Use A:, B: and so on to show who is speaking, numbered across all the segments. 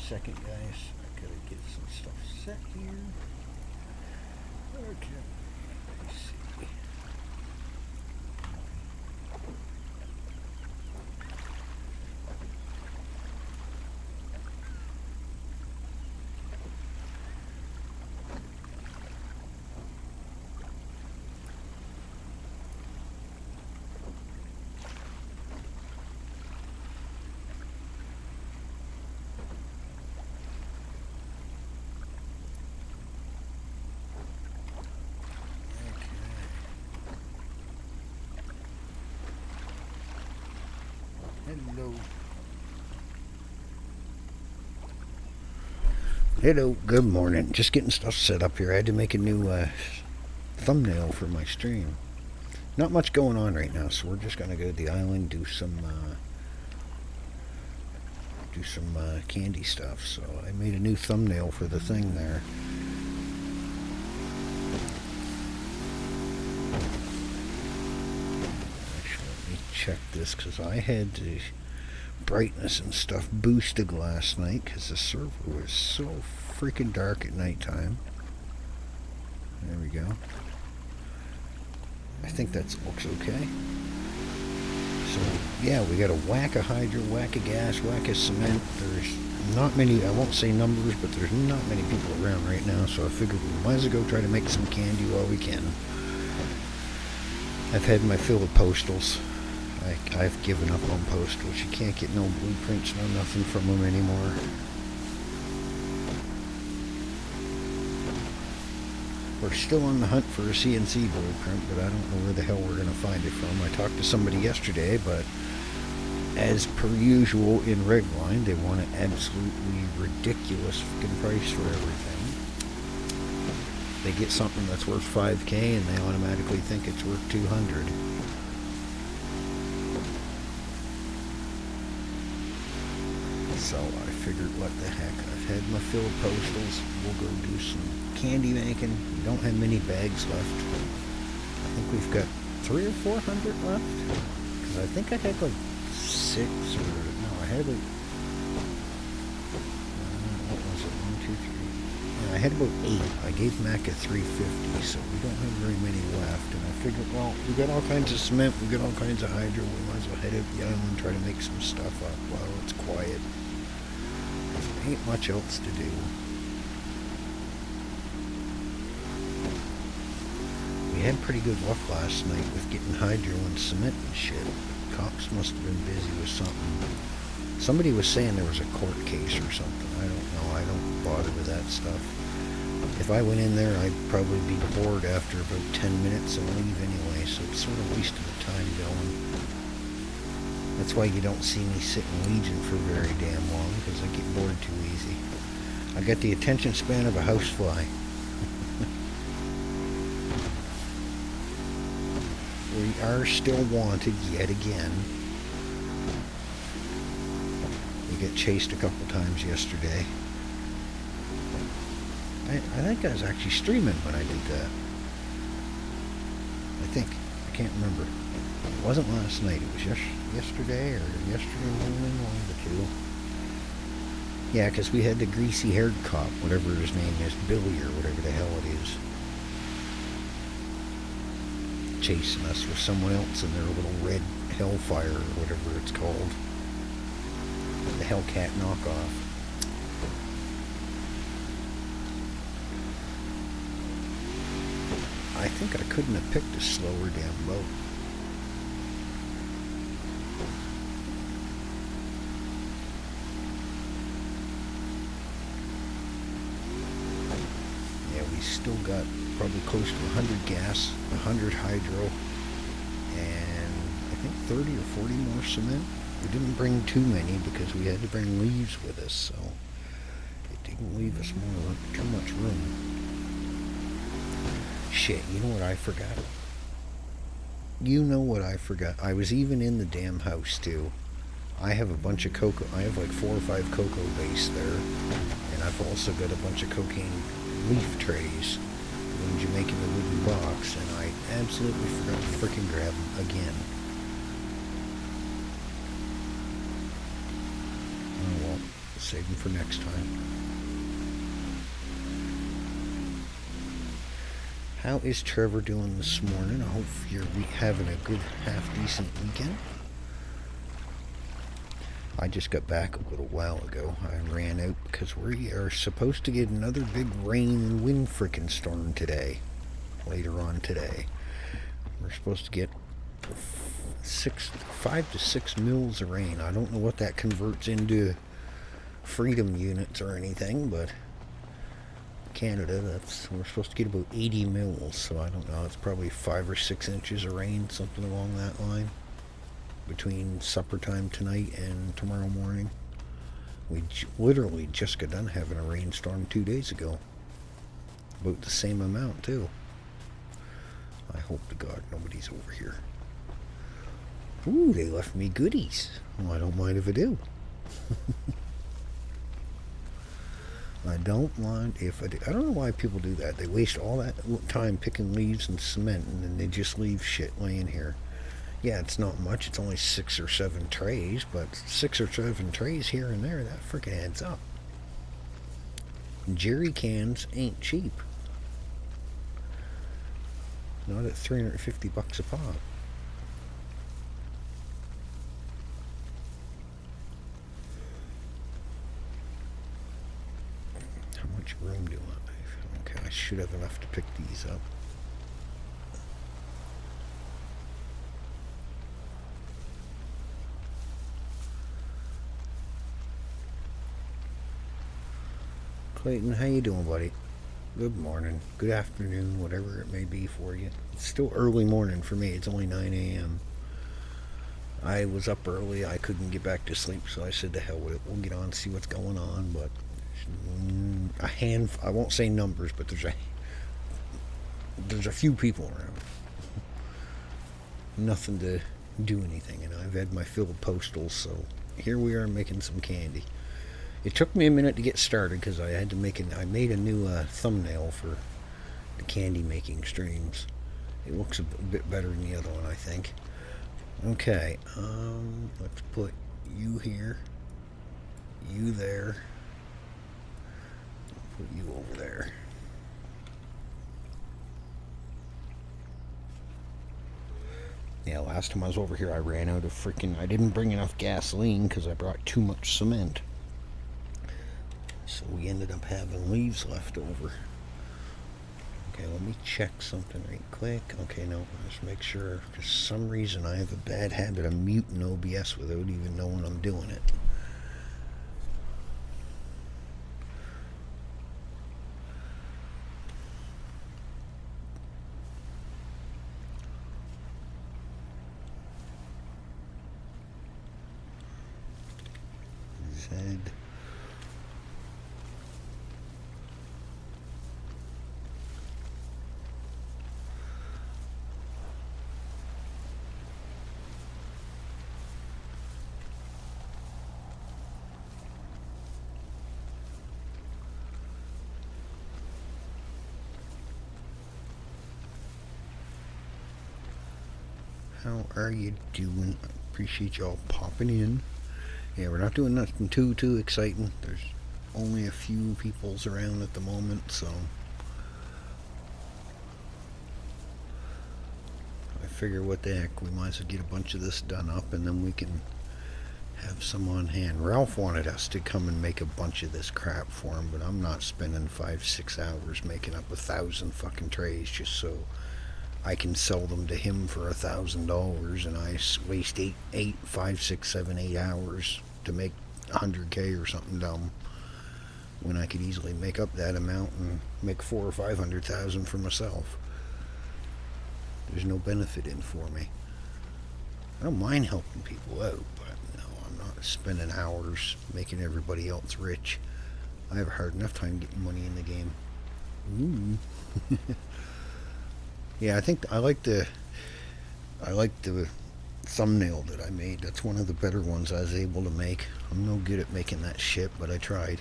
A: second, guys. I gotta get some stuff set here. Okay. Let's see. Hello. Hello, good morning. Just getting stuff set up here. I had to make a new thumbnail for my stream. Not much going on right now, so we're just gonna go to the island, do some candy stuff. So I made a new thumbnail for the thing there. Actually, let me check this because I had the brightness and stuff boosted last night because the server was so freaking dark at nighttime. There we go. I think that looks okay. So yeah, we got a whack of hydro, whack of gas, whack of cement. There's not many, I won't say numbers, but there's not many people around right now, so I figured we might as well go try to make some candy while we can. I've had my fill of postals. I've given up on postals. You can't get no blueprints, no nothing from them anymore. We're still on the hunt for a CNC blueprint, but I don't know where the hell we're going to find it from. I talked to somebody yesterday, but as per usual in Redline, they want an absolutely ridiculous fucking price for everything. They get something that's worth $5K and they automatically think it's worth $200. So I figured, what the heck, I've had my fill of postals. We'll go do some candy making. We don't have many bags left. I think we've got 300 or 400 left. Because I think I had like 6 or, no, I had like, what was it, 1, 2, 3. Yeah, I had about 8. I gave Mac a 350, so we don't have very many left. And I figured, well, we got all kinds of cement, we got all kinds of hydro. We might as well head out the island and try to make some stuff up while it's quiet. Ain't much else to do. We had pretty good luck last night with getting hydro and cement and shit. Cops must have been busy with something. Somebody was saying there was a court case or something. I don't know. I don't bother with that stuff. If I went in there, I'd probably be bored after about 10 minutes and leave anyway, so it's sort of wasting the time going. That's why you don't see me sit in Legion for very damn long, because I get bored too easy. I got the attention span of a housefly. We are still wanted yet again. We got chased a couple times yesterday. I think I was actually streaming when I did that. I think. I can't remember. It wasn't last night. It was yesterday or yesterday morning, one of the two. Yeah, because we had the greasy-haired cop, whatever his name is, Billy or whatever the hell it is, chasing us with someone else in their little red Hellfire or whatever it's called. The Hellcat knockoff. I think I couldn't have picked a slower damn boat. Yeah, we still got probably close to 100 gas, 100 hydro, and I think 30 or 40 more cement. We didn't bring too many because we had to bring leaves with us, so it didn't leave us too much room. Shit, you know what I forgot? You know what I forgot? I was even in the damn house, too. I have a bunch of cocoa. I have like 4 or 5 cocoa base there. And I've also got a bunch of cocaine leaf trays. The ones you make in the wooden box. And I absolutely forgot to frickin' grab them again. Oh well. Save them for next time. How is Trevor doing this morning? I hope you're having a good, half-decent weekend. I just got back a little while ago. I ran out because we are supposed to get another big rain and wind frickin' storm today. Later on today. We're supposed to get 5 to 6 mils of rain. I don't know what that converts into freedom units or anything, but Canada, we're supposed to get about 80 mils, so I don't know. It's probably 5 or 6 inches of rain, something along that line, between supper time tonight and tomorrow morning. We literally just got done having a rainstorm 2 days ago. About the same amount, too. I hope to God nobody's over here. Ooh, they left me goodies. Well, I don't mind if I do. I don't mind if I do. I don't know why people do that. They waste all that time picking leaves and cement, and then they just leave shit laying here. Yeah, it's not much. It's only 6 or 7 trays, but 6 or 7 trays here and there, that frickin' adds up. Jerry cans ain't cheap. Not at $350 a pop. How much room do I have? Okay, I should have enough to pick these up. Clayton, how you doing, buddy? Good morning, good afternoon, whatever it may be for you. It's still early morning for me. It's only 9 a.m. I was up early. I couldn't get back to sleep, so I said to hell with it. We'll get on and see what's going on. But I won't say numbers, but there's a few people around. Nothing to do anything, and I've had my fill of postals, so here we are making some candy. It took me a minute to get started because I had to I made a new thumbnail for the candy making streams. It looks a bit better than the other one, I think. Okay, let's put you here, you there, put you over there. Yeah, last time I was over here I ran out of I didn't bring enough gasoline because I brought too much cement. So we ended up having leaves left over. Okay, let me check something right quick. Okay, no, let's make sure. For some reason I have a bad habit of muting OBS without even knowing I'm doing it. Z. How are you doing? I appreciate y'all popping in. Yeah, we're not doing nothing too exciting. There's only a few peoples around at the moment, so I figure what the heck, we might as well get a bunch of this done up and then we can have some on hand. Ralph wanted us to come and make a bunch of this crap for him, but I'm not spending 5-6 hours making up 1,000 fucking trays just so I can sell them to him for $1,000, and I waste 5, 6, 7, 8 hours to make 100K or something dumb, when I could easily make up that amount and make 400,000 or 500,000 for myself. There's no benefit in for me. I don't mind helping people out, but no, I'm not spending hours making everybody else rich. I have a hard enough time getting money in the game. Ooh. Yeah, I think I like the thumbnail that I made. That's one of the better ones I was able to make. I'm no good at making that shit, but I tried.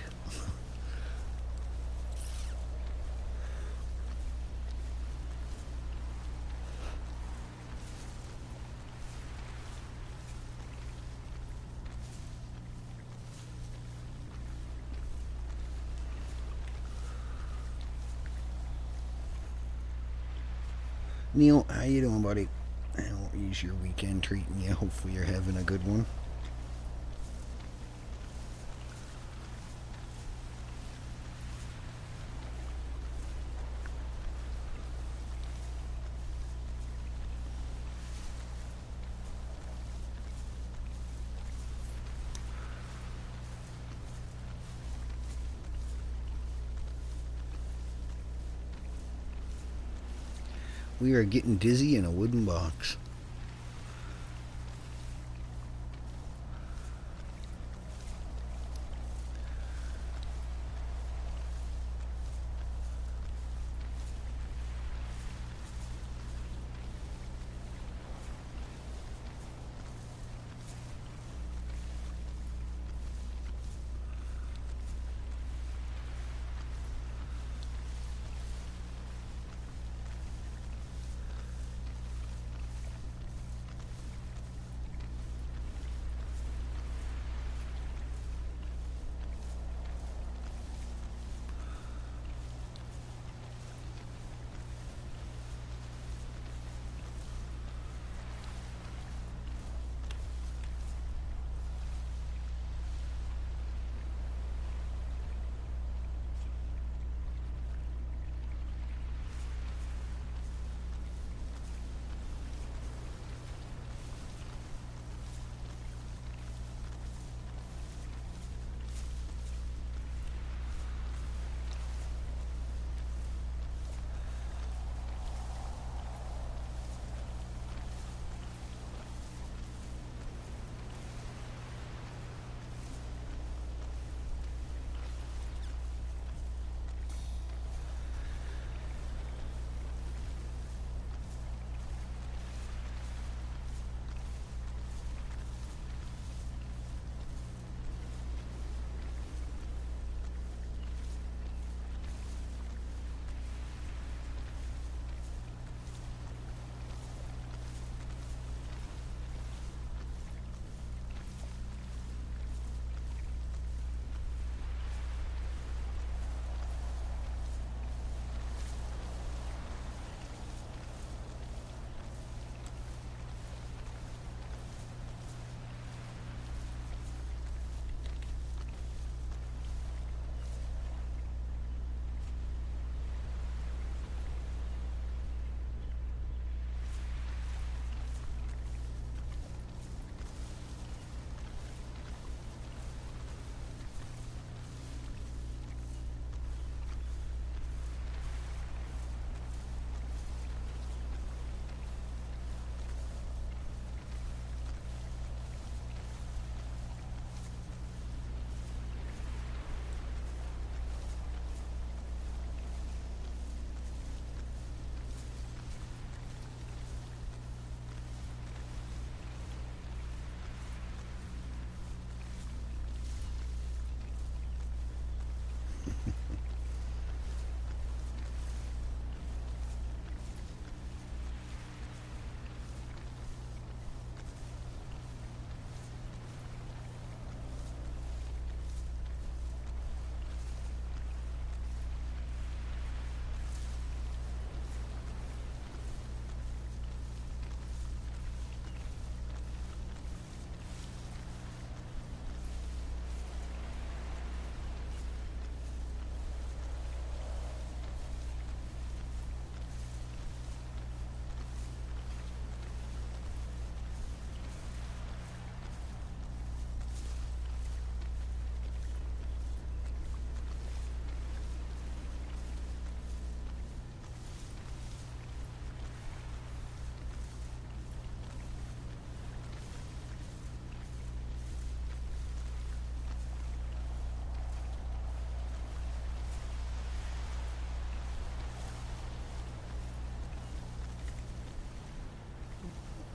A: Neil, how you doing, buddy? How is your weekend treating you? Hopefully you're having a good one. We are getting dizzy in a wooden box.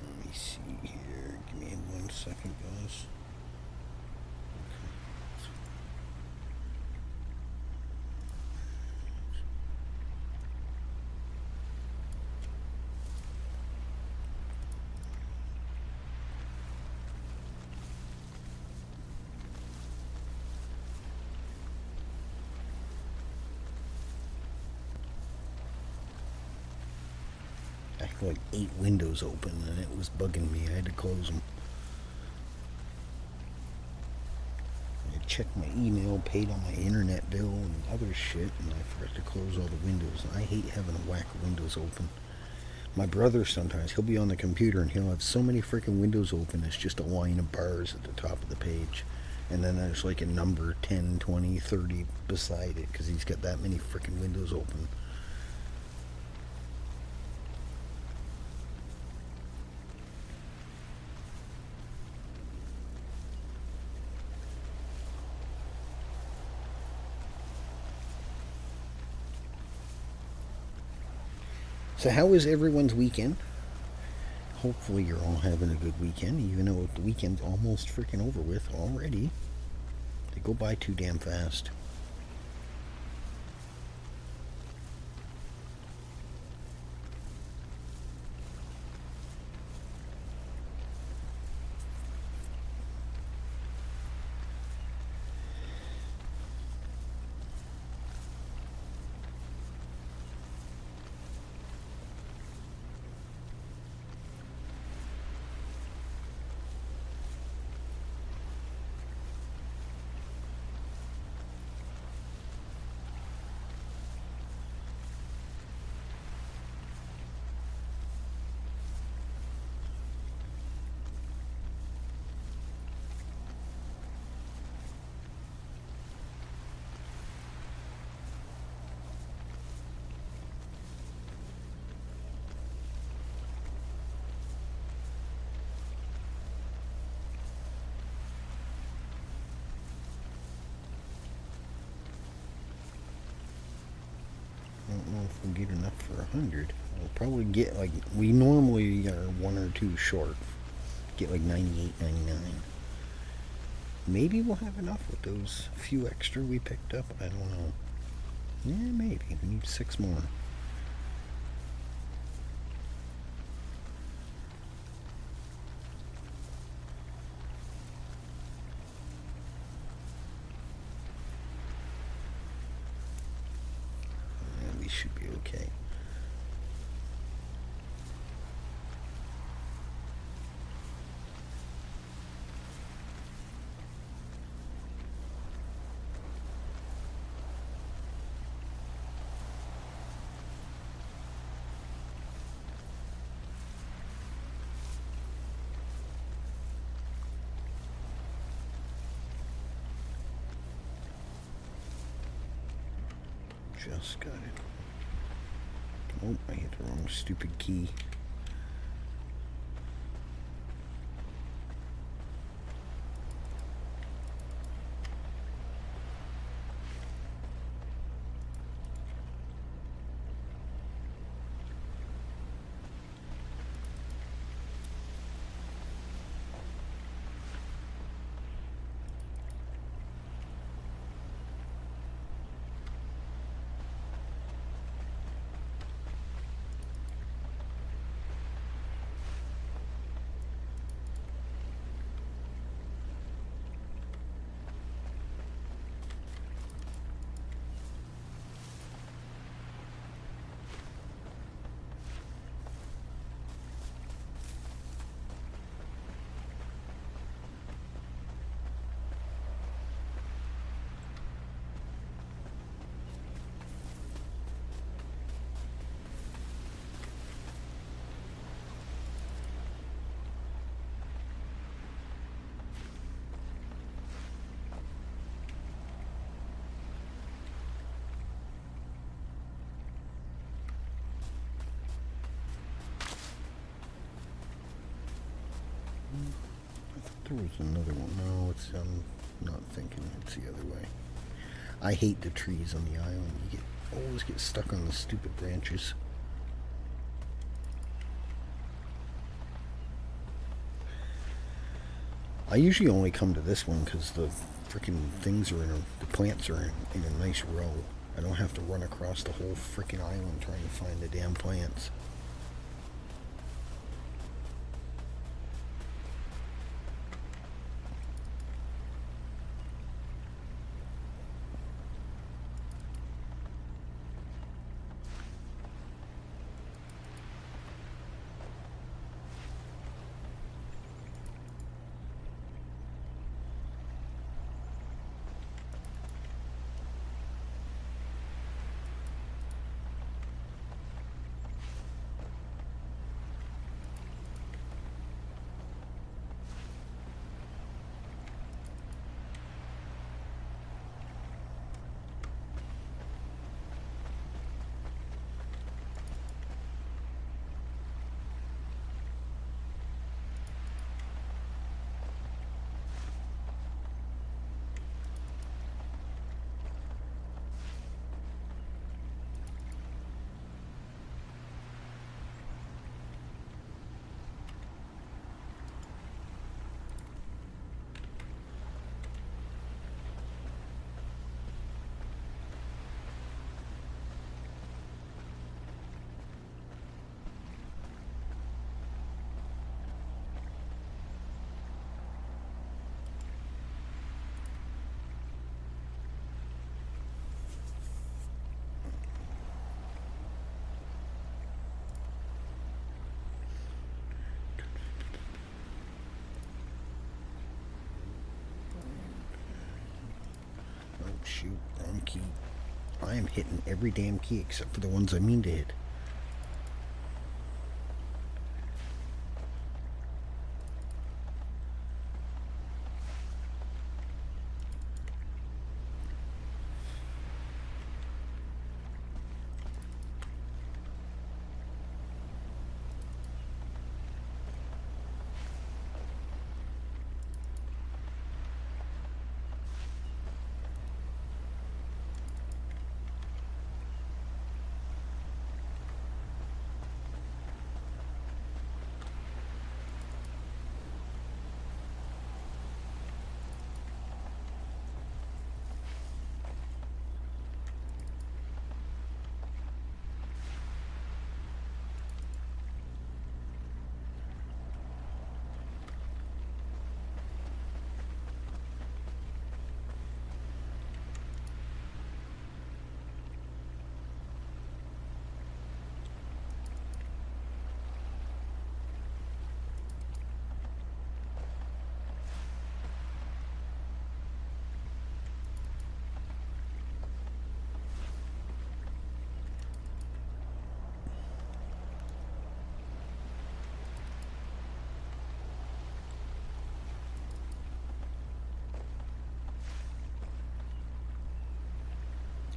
A: Let me see here. Give me 1 second, guys. like 8 windows open, and it was bugging me. I had to close them. I checked my email, paid on my internet bill and other shit, and I forgot to close all the windows. I hate having a whack of windows open. My brother sometimes, he'll be on the computer and he'll have so many freaking windows open, it's just a line of bars at the top of the page. And then there's like a number 10, 20, 30 beside it because he's got that many freaking windows open. So how was everyone's weekend? Hopefully you're all having a good weekend, even though the weekend's almost freaking over with already. They go by too damn fast. I don't know if we'll get enough for 100. We'll probably get like, we normally are 1 or 2 short. Get like 98, 99. Maybe we'll have enough with those few extra we picked up. I don't know. Yeah, maybe. We need 6 more. Yeah, we should be okay. Just got it. Oh, I hit the wrong stupid key. I thought there was another one. No, it's, I'm not thinking. It's the other way. I hate the trees on the island. You always get stuck on the stupid branches. I usually only come to this one because the freaking things are the plants are in a nice row. I don't have to run across the whole freaking island trying to find the damn plants. shoot, wrong key. I am hitting every damn key except for the ones I mean to hit.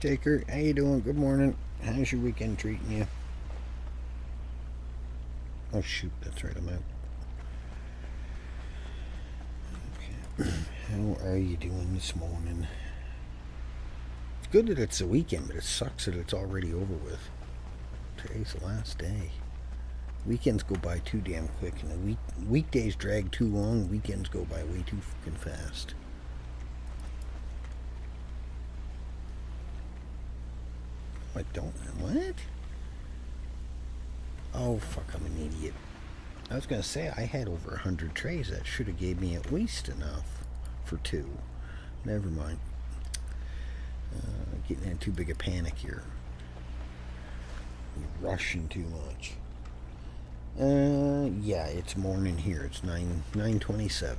A: Taker, how you doing? Good morning. How's your weekend treating you? Oh shoot, that's right, I'm out. Okay. How are you doing this morning? It's good that it's the weekend, but it sucks that it's already over with. Today's the last day. Weekends go by too damn quick, and the weekdays drag too long. Weekends go by way too fucking fast. I don't. What? Oh, fuck, I'm an idiot. I was going to say, I had over 100 trays. That should have gave me at least enough for 2. Never mind. Getting in too big a panic here. You're rushing too much. Yeah, it's morning here. It's 9:27.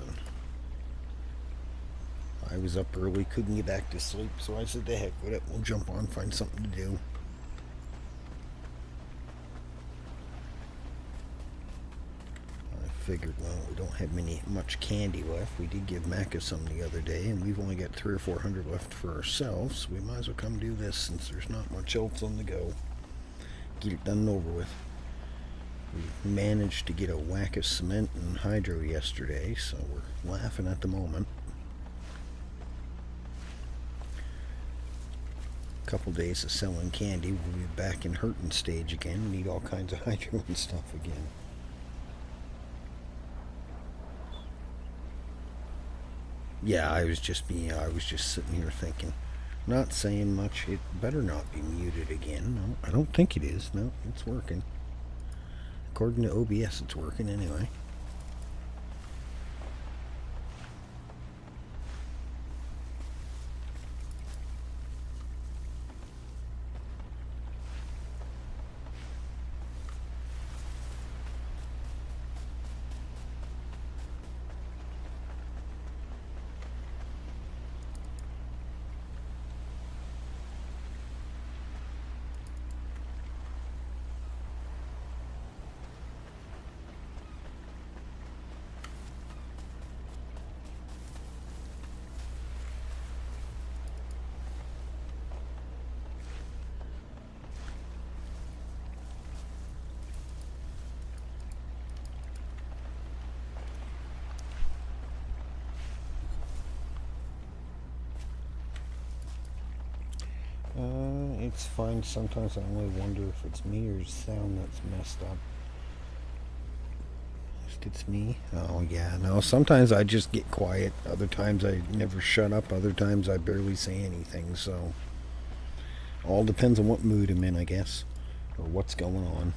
A: I was up early, couldn't get back to sleep, so I said, the heck with it, we'll jump on, find something to do. I figured, well, we don't have much candy left. We did give Macca some the other day, and we've only got 300 or 400 left for ourselves, so we might as well come do this since there's not much else on the go. Get it done and over with. We managed to get a whack of cement and hydro yesterday, so we're laughing at the moment. Couple days of selling candy, we'll be back in hurting stage again. Need all kinds of hydro and stuff again. Yeah, I was just sitting here thinking, not saying much. It better not be muted again. No, I don't think it is. No, it's working. According to OBS, it's working anyway. It's fine. Sometimes I only wonder if it's me or sound that's messed up. It's me. Oh yeah, no. Sometimes I just get quiet. Other times I never shut up. Other times I barely say anything. So all depends on what mood I'm in, I guess, or what's going on.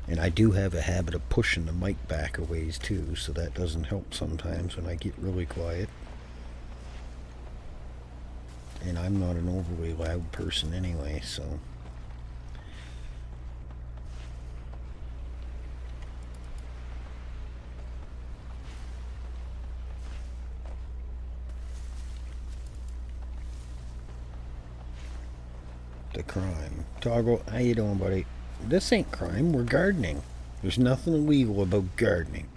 A: And I do have a habit of pushing the mic back a ways too, so that doesn't help sometimes when I get really quiet. And I'm not an overly loud person anyway, so. the crime. Toggle, how you doing, buddy? This ain't crime. We're gardening. There's nothing illegal about gardening.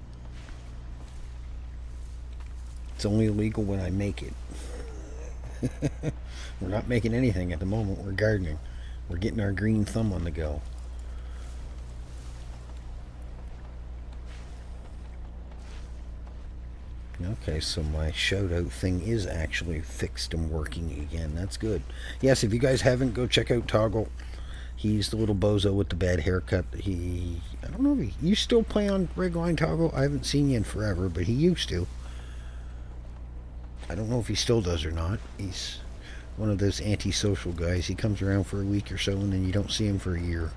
A: It's only illegal when I make it. We're not making anything at the moment. We're gardening. We're getting our green thumb on the go. Okay, so my shout out thing is actually fixed and working again. That's good. Yes, if you guys haven't, go check out Toggle. He's the little bozo with the bad haircut. I don't know if you still play on Redline Toggle? I haven't seen you in forever, but he used to. I don't know if he still does or not. He's one of those antisocial guys. He comes around for a week or so and then you don't see him for a year.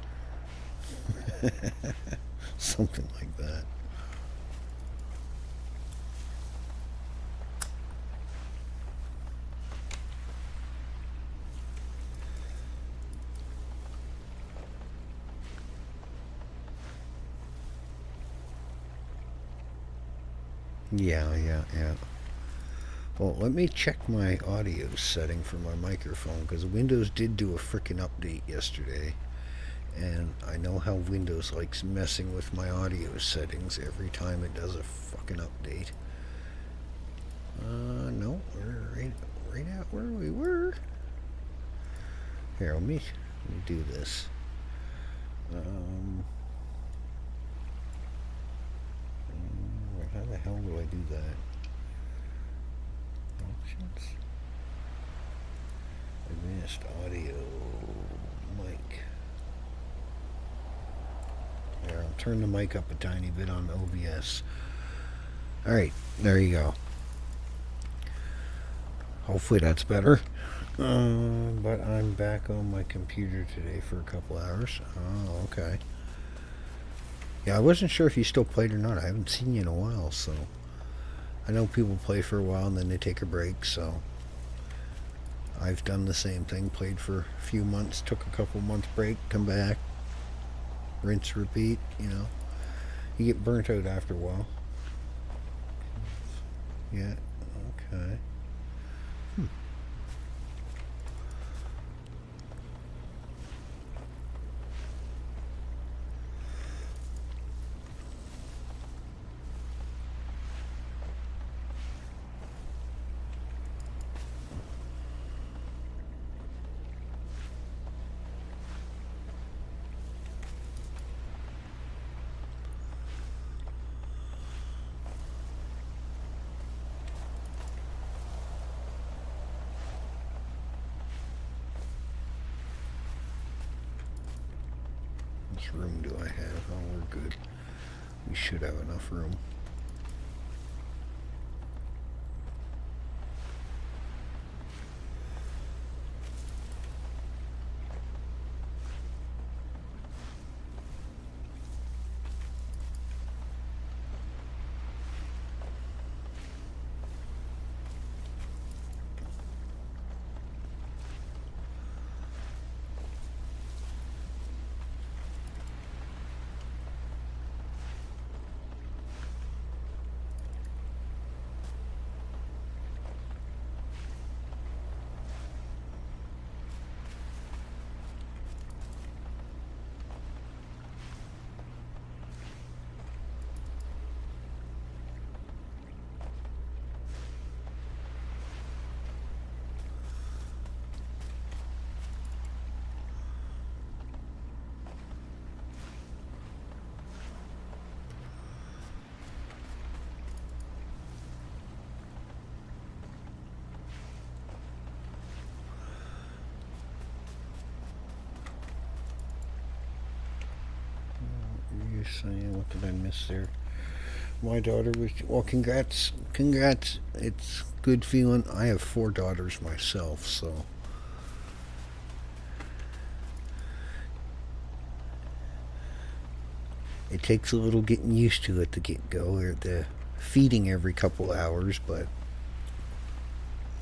A: Something like that. Yeah. Well, let me check my audio setting for my microphone, because Windows did do a frickin' update yesterday. And I know how Windows likes messing with my audio settings every time it does a fucking update. No, we're right at where we were. Here, let me do this. How the hell do I do that? Options. Advanced audio mic. There, I'll turn the mic up a tiny bit on OBS. Alright, there you go. Hopefully that's better. But I'm back on my computer today for a couple hours. Oh, okay. Yeah, I wasn't sure if you still played or not. I haven't seen you in a while, so... I know people play for a while and then they take a break, so... I've done the same thing. Played for a few months, took a couple months break, come back. Rinse, repeat, you know. You get burnt out after a while. Yeah, okay. How much room do I have? Oh, we're good. We should have enough room. Saying, what did I miss there? My daughter was, well, congrats. It's good feeling. I have 4 daughters myself, so it takes a little getting used to at the get-go, or the feeding every couple hours, but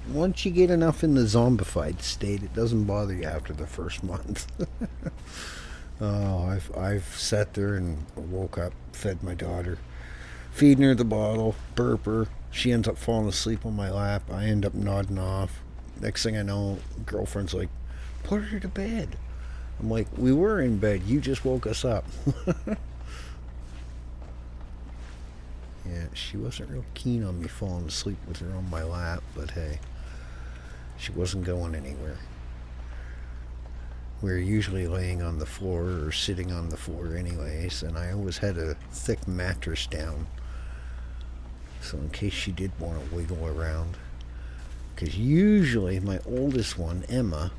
A: once you get enough in the zombified state, it doesn't bother you after the first month. Oh, I've sat there and woke up, fed my daughter, feeding her the bottle, burp her. She ends up falling asleep on my lap. I end up nodding off. Next thing I know, girlfriend's like, Put her to bed. I'm like, we were in bed. You just woke us up. Yeah, she wasn't real keen on me falling asleep with her on my lap, but hey, she wasn't going anywhere. We were usually laying on the floor or sitting on the floor anyways, and I always had a thick mattress down, so in case she did want to wiggle around. Because usually my oldest one, Emma,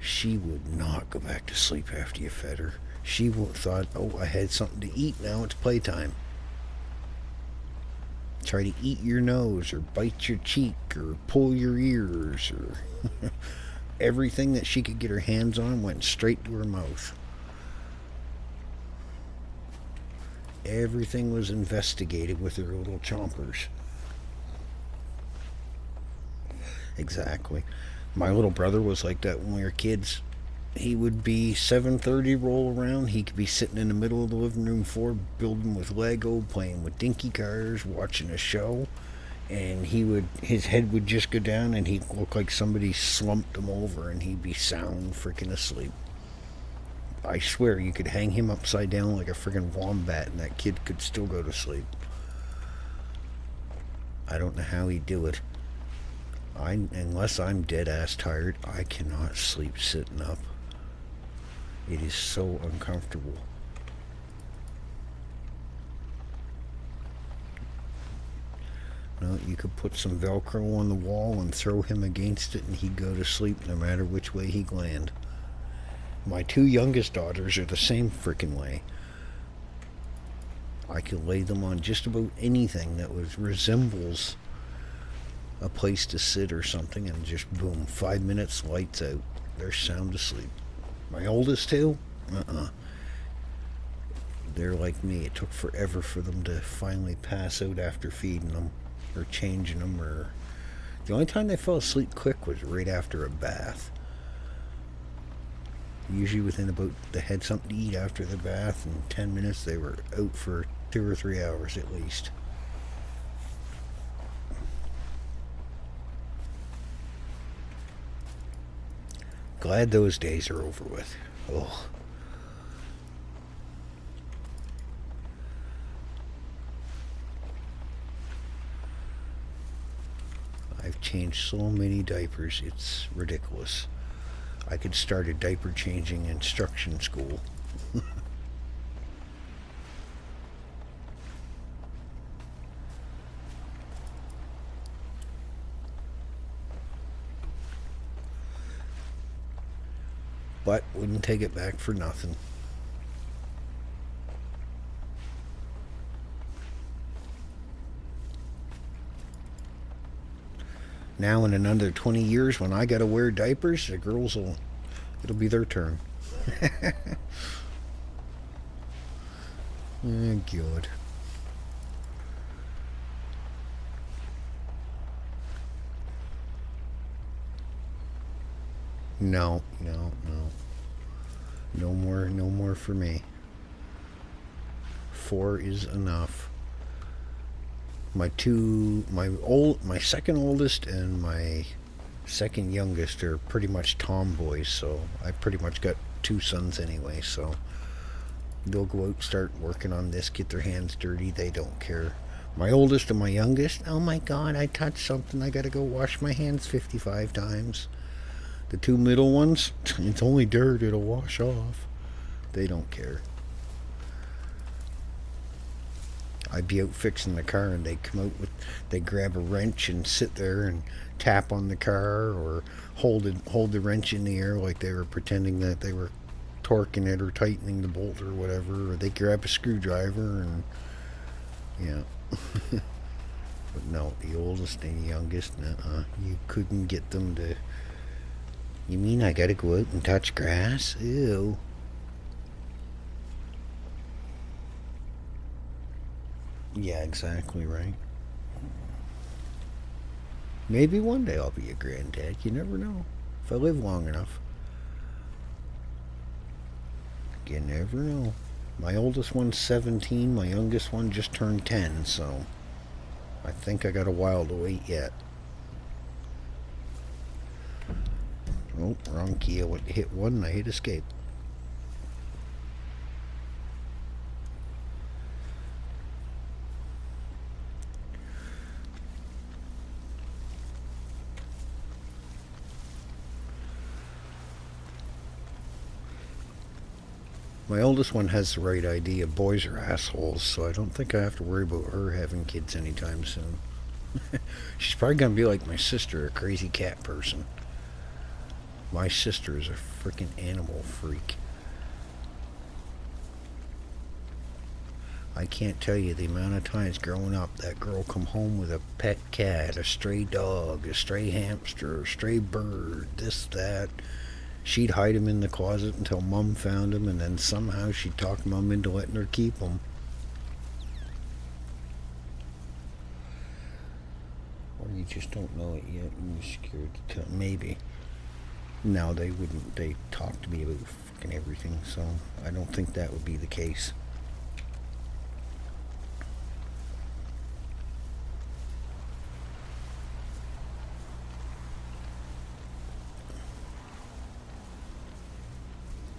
A: she would not go back to sleep after you fed her. She thought, oh, I had something to eat, now it's playtime. Try to eat your nose or bite your cheek or pull your ears or everything that she could get her hands on went straight to her mouth. Everything was investigated with her little chompers. Exactly. My little brother was like that when we were kids. He would be 7:30, roll around. He could be sitting in the middle of the living room floor, building with Lego, playing with dinky cars, watching a show, and his head would just go down, and he'd look like somebody slumped him over, and he'd be sound freaking asleep. I swear you could hang him upside down like a freaking wombat, and that kid could still go to sleep. I don't know how he'd do it. Unless I'm dead ass tired, I cannot sleep sitting up. It is so uncomfortable. No, you could put some Velcro on the wall and throw him against it and he'd go to sleep no matter which way he gland. My two youngest daughters are the same frickin' way. I could lay them on just about anything that resembles a place to sit or something, and just boom, 5 minutes, lights out. They're sound asleep. My oldest two, they're like me. It took forever for them to finally pass out after feeding them or changing them. Or the only time they fell asleep quick was right after a bath. Usually within about, they had something to eat after the bath, and 10 minutes they were out for 2 or 3 hours at least. Glad those days are over with. Oh. I've changed so many diapers, it's ridiculous. I could start a diaper changing instruction school. But wouldn't take it back for nothing. Now in another 20 years when I gotta wear diapers, the girls it'll be their turn. Oh, God. No. No more for me. 4 is enough. My second oldest and my second youngest are pretty much tomboys, so I pretty much got 2 sons anyway, so they'll go out, start working on this, get their hands dirty, they don't care. My oldest and my youngest, oh my God, I touched something, I gotta go wash my hands 55 times. The 2 middle ones, it's only dirt, it'll wash off. They don't care. I'd be out fixing the car and they'd grab a wrench and sit there and tap on the car or hold the wrench in the air like they were pretending that they were torquing it or tightening the bolt or whatever, or they grab a screwdriver and, yeah. But no, the oldest and the youngest, you couldn't get them to. You mean I gotta go out and touch grass? Ew. Yeah, exactly right. Maybe one day I'll be a granddad. You never know. If I live long enough. You never know. My oldest one's 17. My youngest one just turned 10, so I think I got a while to wait yet. Oh, wrong key. I went to hit 1 and I hit escape. My oldest one has the right idea. Boys are assholes, so I don't think I have to worry about her having kids anytime soon. She's probably going to be like my sister, a crazy cat person. My sister is a freaking animal freak. I can't tell you the amount of times growing up that girl come home with a pet cat, a stray dog, a stray hamster, a stray bird, this, that. She'd hide him in the closet until Mum found him, and then somehow she'd talk Mum into letting her keep him. Or you just don't know it yet and you're scared to tell. Maybe. No, they wouldn't. They talk to me about fucking everything, so I don't think that would be the case.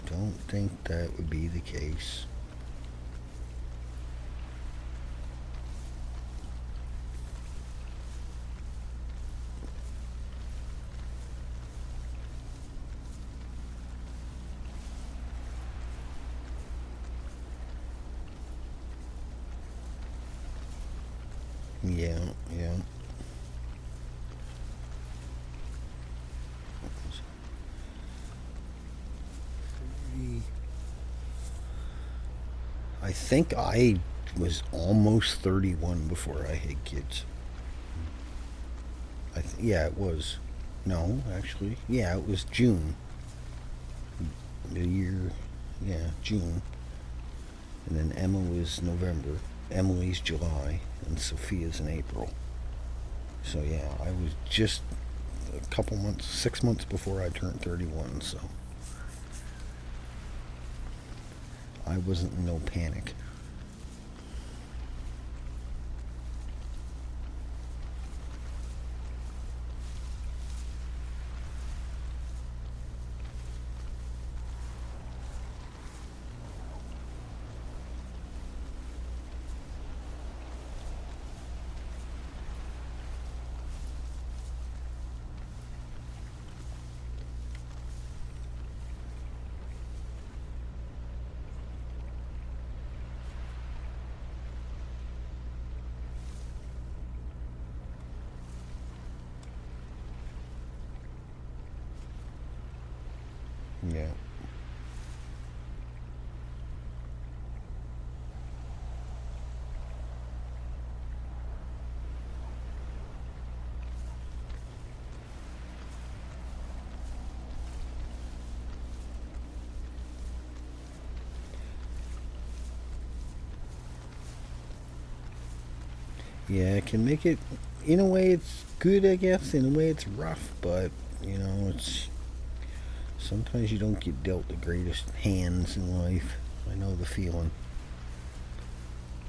A: Don't think that would be the case. Yeah, yeah. I think I was almost 31 before I had kids. Yeah, it was. No, actually, yeah, it was June. The year, yeah, June. And then Emma was November. Emily's July, and Sophia's in April. So yeah, I was just a couple months, 6 months before I turned 31. So I wasn't in no panic. Yeah. Yeah, it can make it. In a way, it's good, I guess. In a way, it's rough, but it's sometimes you don't get dealt the greatest hands in life. I know the feeling.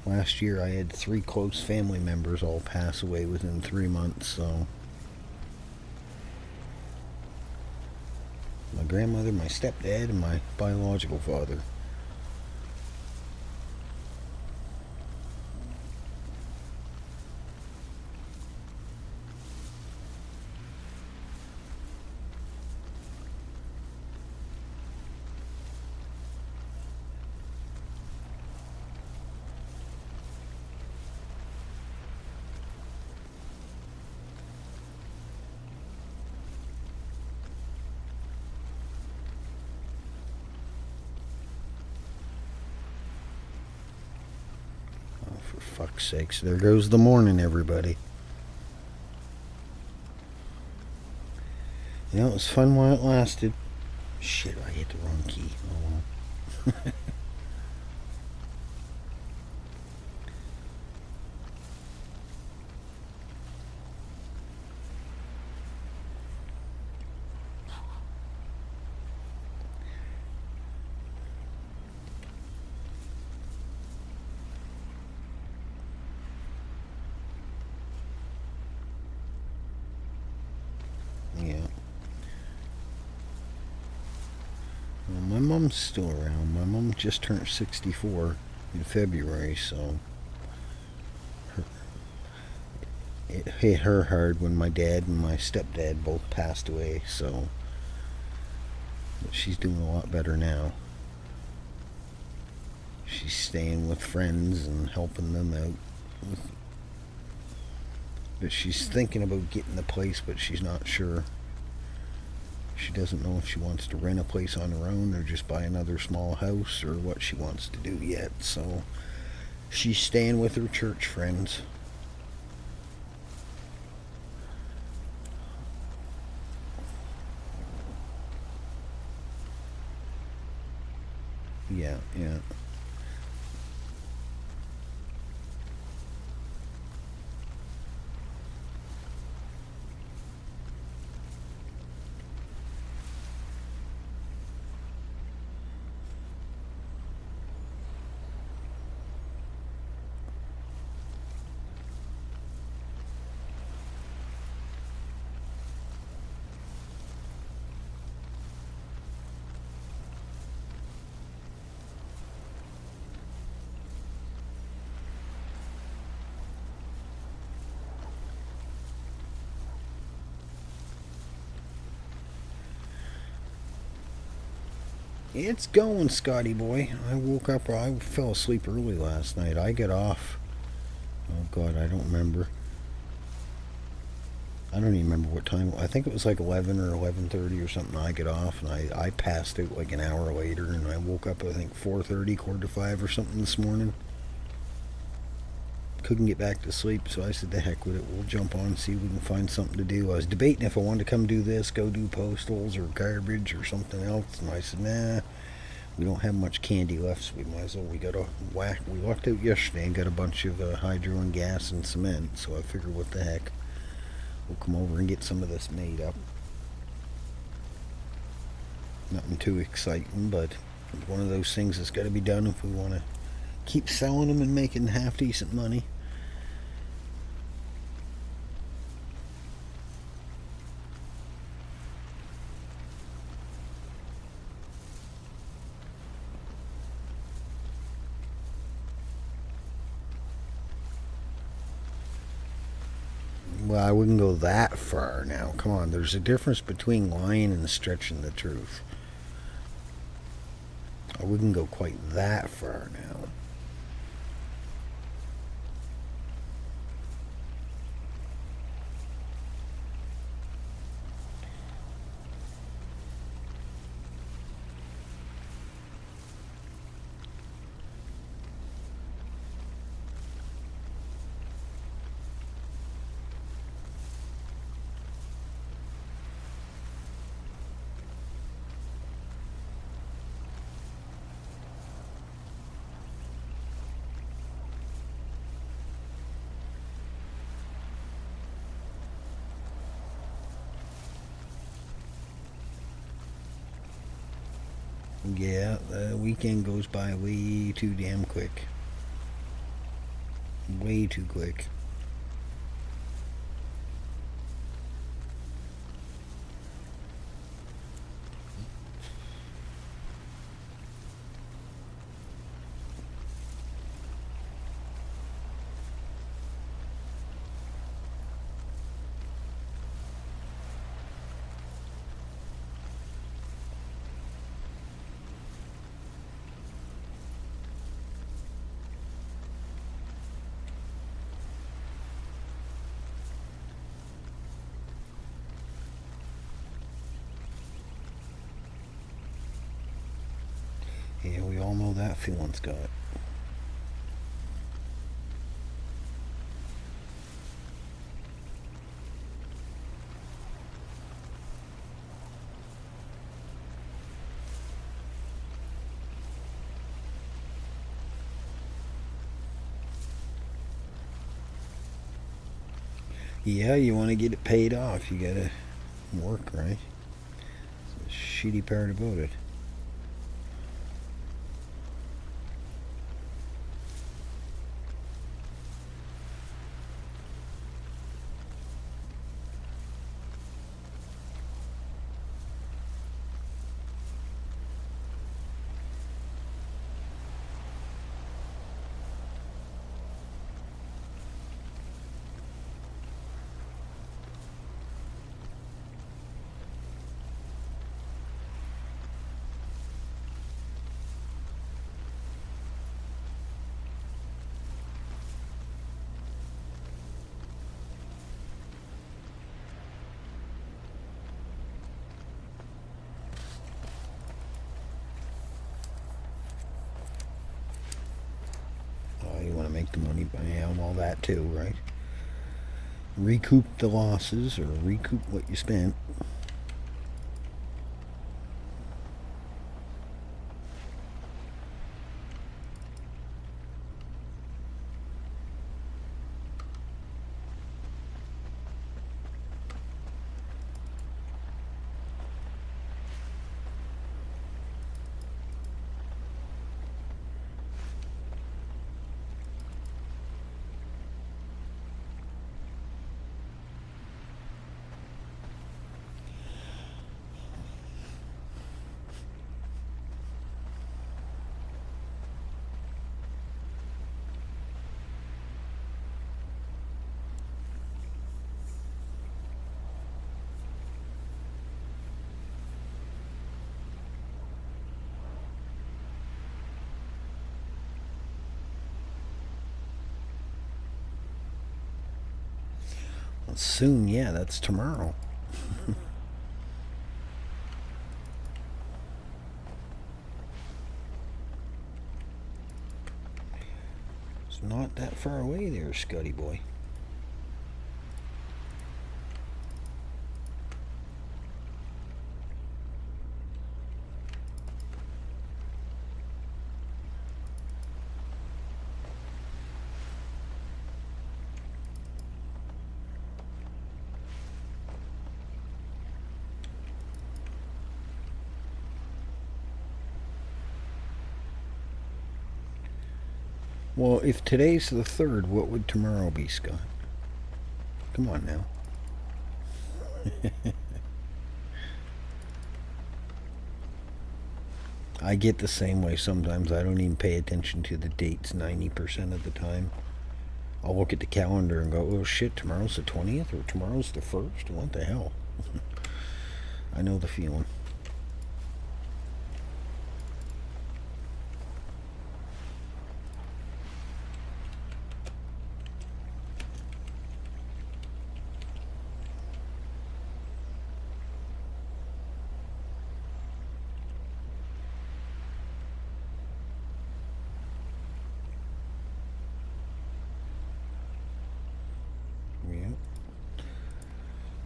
A: Last year, I had 3 close family members all pass away within 3 months. So, my grandmother, my stepdad, and my biological father. For fuck's sakes, there goes the morning, everybody. It was fun while it lasted. Shit, I hit the wrong key. Oh well. Yeah. mom's still around. My mom just turned 64 in February, so it hit her hard when my dad and my stepdad both passed away, so but she's doing a lot better now. She's staying with friends and helping them out. But she's thinking about getting a place, but she's not sure. She doesn't know if she wants to rent a place on her own or just buy another small house or what she wants to do yet. So she's staying with her church friends. Yeah. It's going, Scotty boy. I woke up, I fell asleep early last night. I get off. Oh, God, I don't remember. I don't even remember what time. I think it was like 11 or 11:30 or something. I get off, and I passed out like an hour later, and I woke up, I think, 4:30, quarter to 5 or something this morning. Couldn't get back to sleep, so I said, the heck with it. We'll jump on and see if we can find something to do. I was debating if I wanted to come do this, go do postals or garbage or something else, and I said, nah, we don't have much candy left, so we might as well. We got a whack. We walked out yesterday and got a bunch of hydro and gas and cement, so I figured, what the heck. We'll come over and get some of this made up. Nothing too exciting, but it's one of those things that's got to be done if we want to keep selling them and making half decent money. Well, I wouldn't go that far now. Come on, there's a difference between lying and stretching the truth. I wouldn't go quite that far now. Yeah, the weekend goes by way too damn quick. Way too quick. Yeah, we all know that feeling, Scott. Yeah, you want to get it paid off, you gotta work, right? It's the shitty part about it. the money back. Yeah, all that too, right? Recoup the losses or recoup what you spent. Well, soon, yeah, that's tomorrow. It's not that far away there, Scotty boy. Well, if today's the 3rd, what would tomorrow be, Scott? Come on now. I get the same way sometimes. I don't even pay attention to the dates 90% of the time. I'll look at the calendar and go, oh shit, tomorrow's the 20th or tomorrow's the 1st? What the hell? I know the feeling.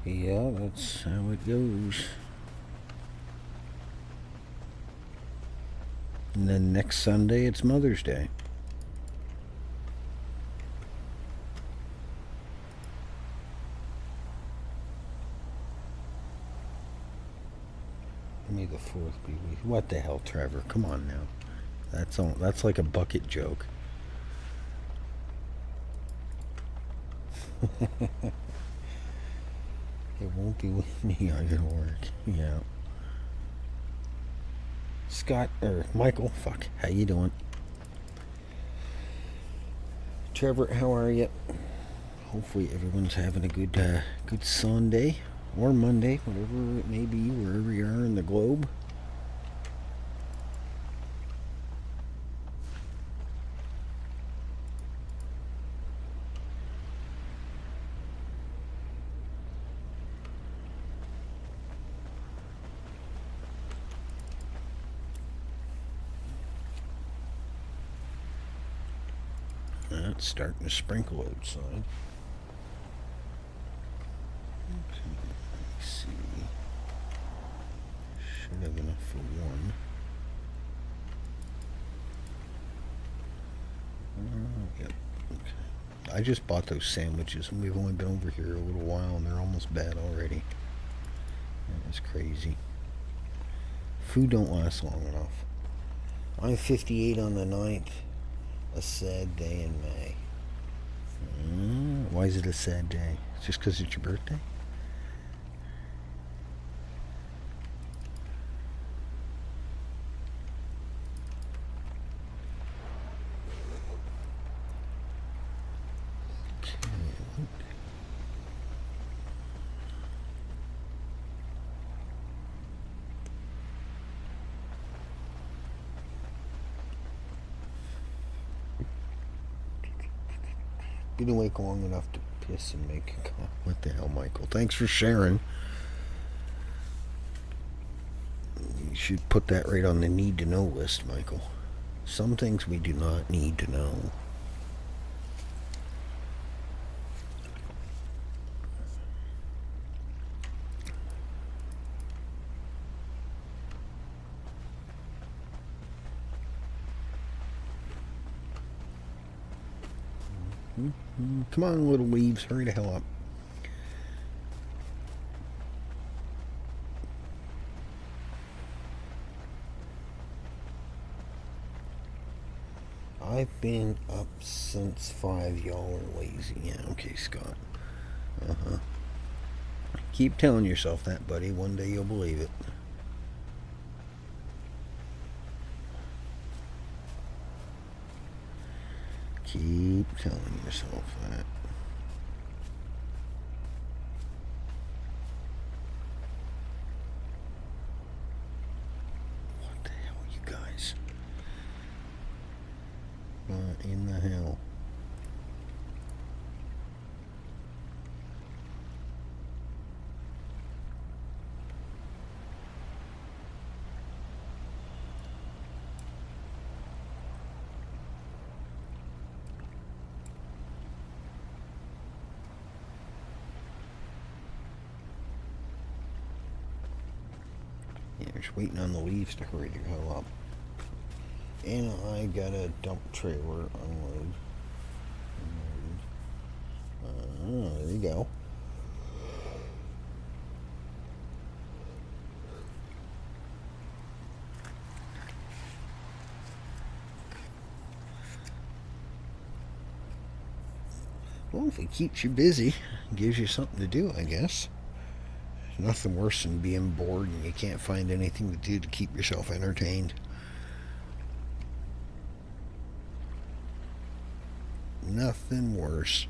A: Yeah, that's how it goes. And then next Sunday, it's Mother's Day. May the 4th be with you. What the hell, Trevor? Come on now. That's like a bucket joke. It won't be with me. I gotta work. Yeah. Scott or Michael, fuck. How you doing? Trevor, how are you? Hopefully everyone's having a good Sunday or Monday, whatever it may be, wherever you are in the globe. It's starting to sprinkle outside. Okay, let me see. Should have enough for one. Yep. Okay. I just bought those sandwiches and we've only been over here a little while and they're almost bad already. That's crazy. Food don't last long enough. I'm 58 on the 9th. A sad day in May. Why is it a sad day? Just because it's your birthday? Been awake long enough to piss and make a call. What the hell, Michael? Thanks for sharing. You should put that right on the need to know list, Michael. Some things we do not need to know. Come on, little leaves, hurry the hell up. I've been up since 5. Y'all are lazy. Yeah, okay, Scott. Uh-huh. Keep telling yourself that, buddy. One day you'll believe it. Keep telling yourself that. What the hell, you guys? What in the hell? Yeah, just waiting on the leaves to hurry the hell up. And I got a dump trailer unload. There you go. Well, if it keeps you busy, gives you something to do, I guess. There's nothing worse than being bored and you can't find anything to do to keep yourself entertained. Nothing worse.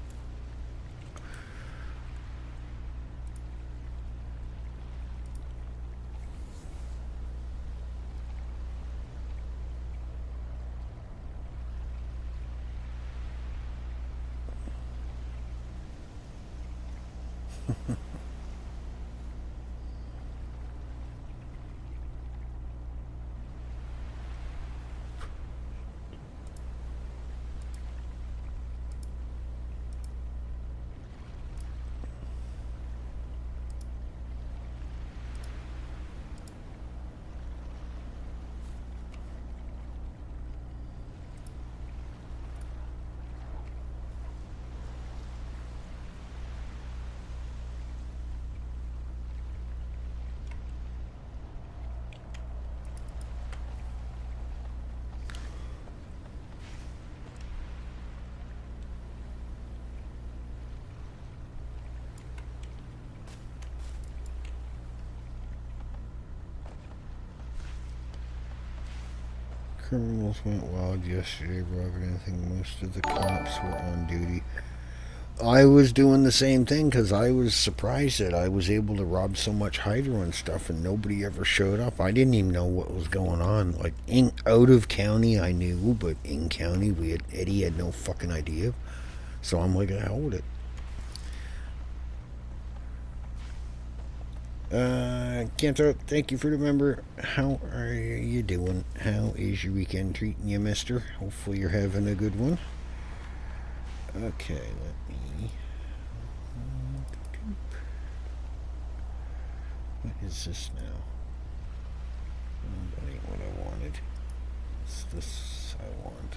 A: Criminals went wild yesterday, robbing. I think most of the cops were on duty. I was doing the same thing because I was surprised that I was able to rob so much hydro and stuff and nobody ever showed up. I didn't even know what was going on. Like, out of county I knew, but in county Eddie had no fucking idea. So I'm like, the hell with it. Kanto, thank you for the member. How are you doing? How is your weekend treating you, mister? Hopefully you're having a good one. Okay, let me... What is this now? That ain't what I wanted. What's this I want?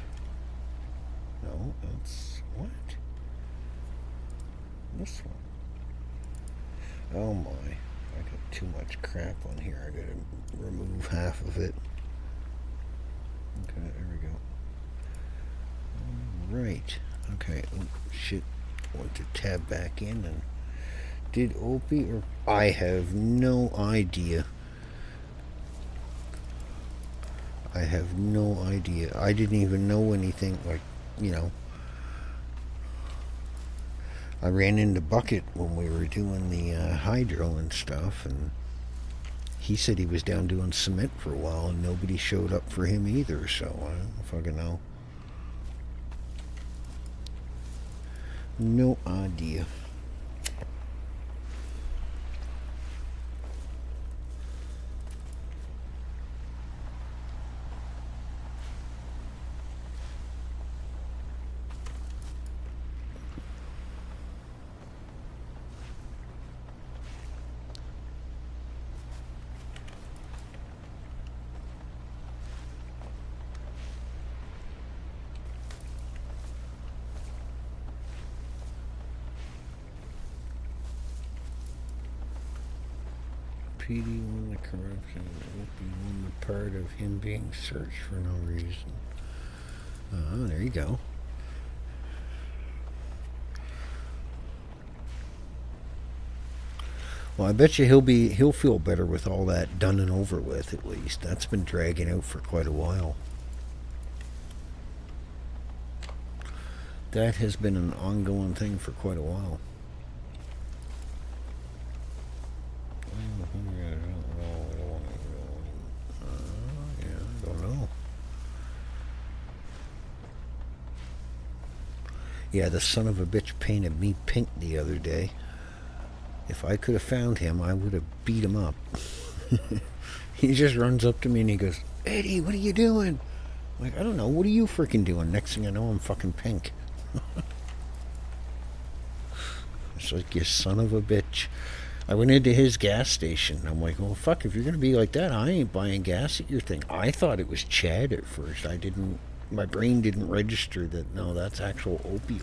A: No, that's... What? This one. Oh my. I got too much crap on here. I gotta remove half of it. Okay, there we go. Right. Okay. Oh, shit. I want to tab back in and... Did Opie or... I have no idea. I have no idea. I didn't even know anything, like, you know... I ran into Bucket when we were doing the hydro and stuff, and he said he was down doing cement for a while, and nobody showed up for him either, so I don't fucking know. No idea. PD won the corruption. Opie won the part of him being searched for no reason. There you go. Well, I bet you he'll feel better with all that done and over with. At least that's been dragging out for quite a while. That has been an ongoing thing for quite a while. Yeah, I don't know. Yeah, the son of a bitch painted me pink the other day. If I could have found him, I would have beat him up. He just runs up to me and he goes, "Eddie, what are you doing?" I'm like, "I don't know. What are you freaking doing?" Next thing I know, I'm fucking pink. It's like, you son of a bitch. I went into his gas station. I'm like, "Well, fuck, if you're going to be like that, I ain't buying gas at your thing." I thought it was Chad at first. My brain didn't register that, no, that's actual Opie.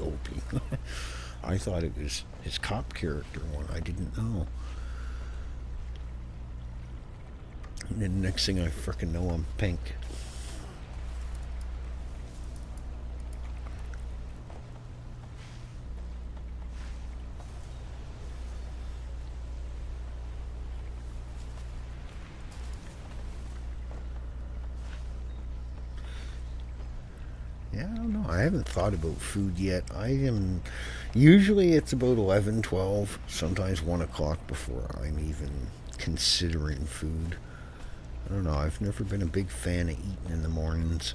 A: I thought it was his cop character one. I didn't know. And then next thing I frickin' know, I'm pink. Yeah, I don't know. I haven't thought about food yet. Usually it's about 11, 12, sometimes 1 o'clock before I'm even considering food. I don't know. I've never been a big fan of eating in the mornings.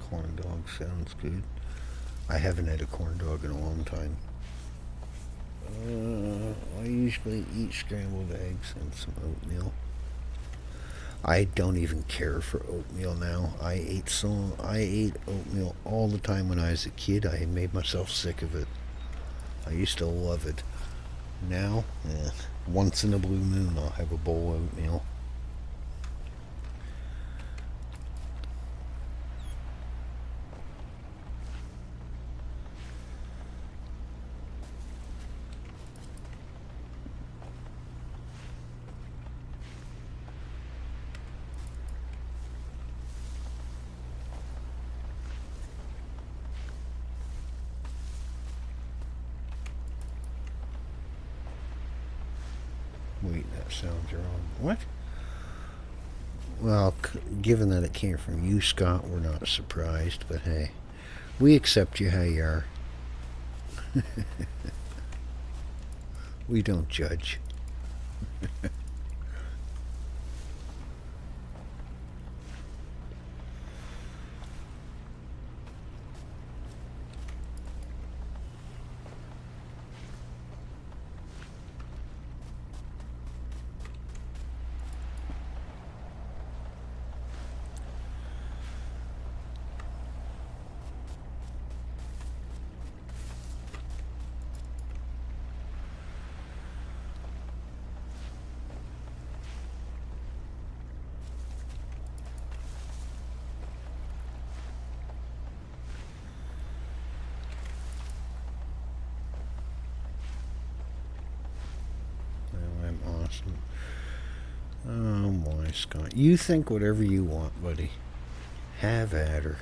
A: Corn dog sounds good. I haven't had a corn dog in a long time. I usually eat scrambled eggs and some oatmeal. I don't even care for oatmeal now. I ate oatmeal all the time when I was a kid. I made myself sick of it. I used to love it. Now, once in a blue moon, I'll have a bowl of oatmeal. Wait, that sounds wrong. What? Well, given that it came from you, Scott, we're not surprised, but hey, we accept you how you are. We don't judge. I'm awesome. Oh boy, Scott. You think whatever you want, buddy. Have at her.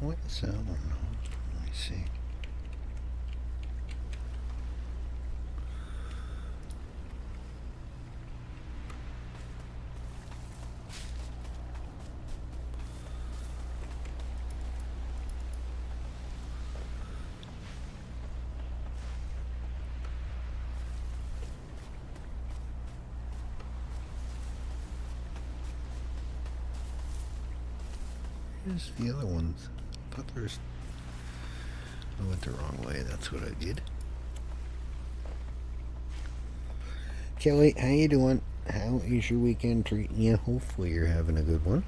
A: What is that one? Let me see. Here's the other ones. I thought there's... I went the wrong way. That's what I did. Kelly, how you doing? How is your weekend treating you? Hopefully you're having a good one.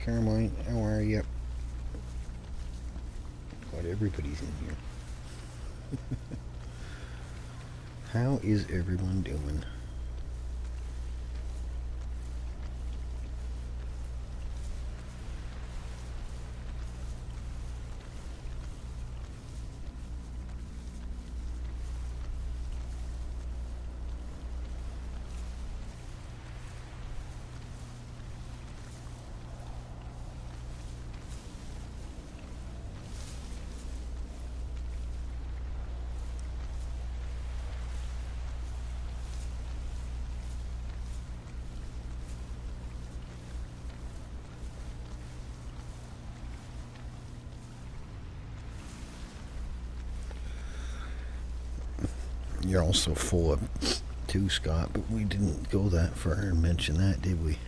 A: Carmine, how are you? God, everybody's in here. How is everyone doing? You're also full of too, Scott, but we didn't go that far and mention that, did we?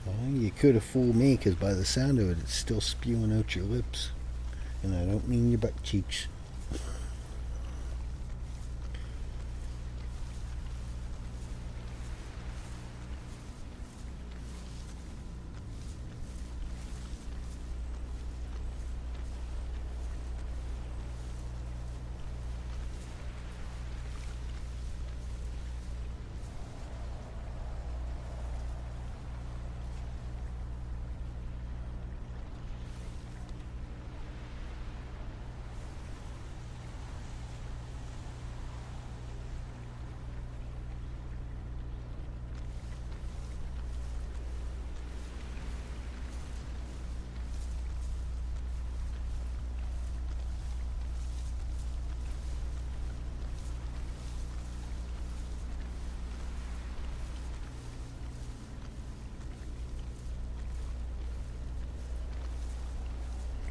A: Well, you could have fooled me, because by the sound of it, it's still spewing out your lips. And I don't mean your butt cheeks.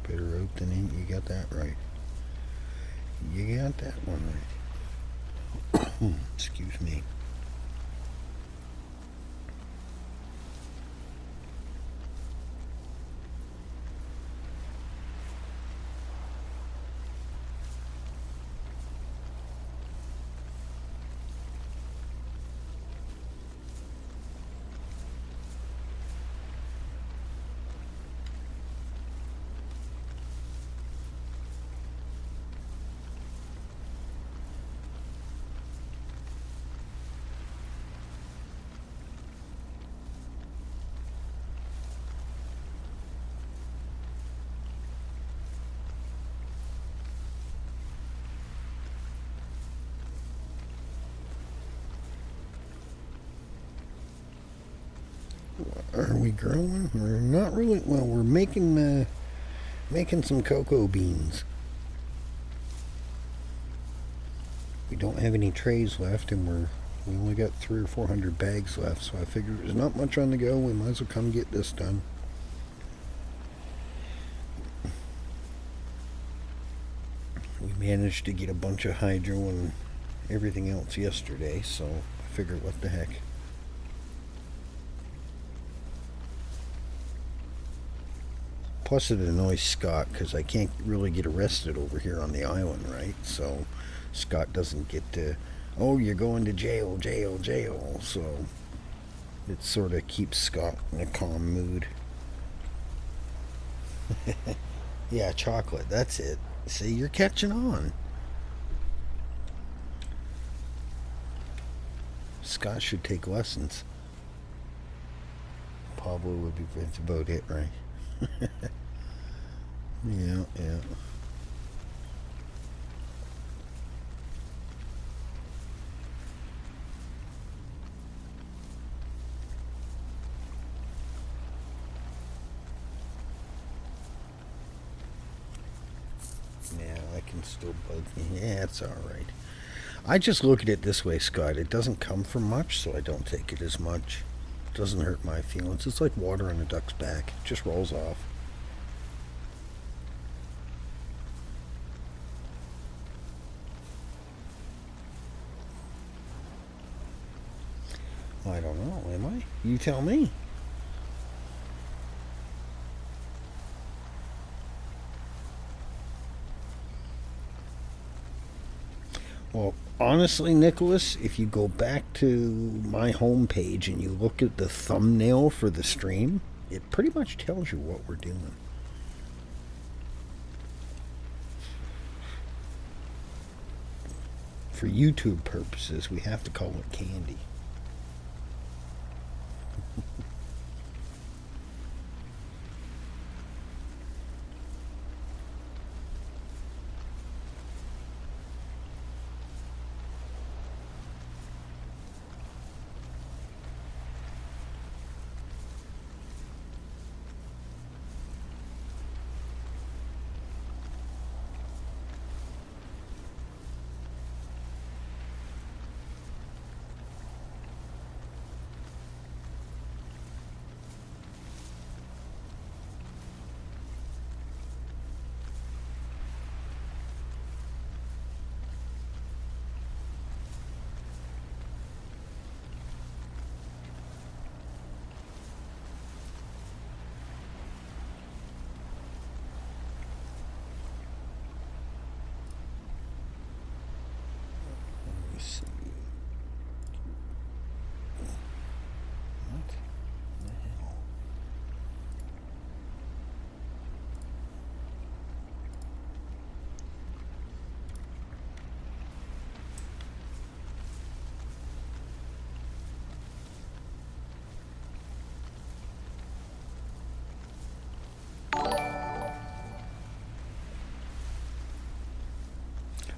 A: Better out than in. You got that right. You got that one right. Excuse me. Are we growing? We're not really. Well, we're making some cocoa beans. We don't have any trays left, and we only got 300 or 400 bags left. So I figured there's not much on the go. We might as well come get this done. We managed to get a bunch of hydro and everything else yesterday, so I figured, what the heck. Plus it annoys Scott because I can't really get arrested over here on the island, right? So Scott doesn't get to, oh, you're going to jail, jail, jail. So it sort of keeps Scott in a calm mood. Yeah, chocolate, that's it. See, you're catching on. Scott should take lessons. Pablo would be, that's about it, right? Yeah, yeah. Yeah, I can still bug you. Yeah, it's alright. I just look at it this way, Scott. It doesn't come from much, so I don't take it as much. It doesn't hurt my feelings. It's like water on a duck's back. It just rolls off. I don't know, am I? You tell me. Well, honestly, Nicholas, if you go back to my homepage and you look at the thumbnail for the stream, it pretty much tells you what we're doing. For YouTube purposes, we have to call it candy.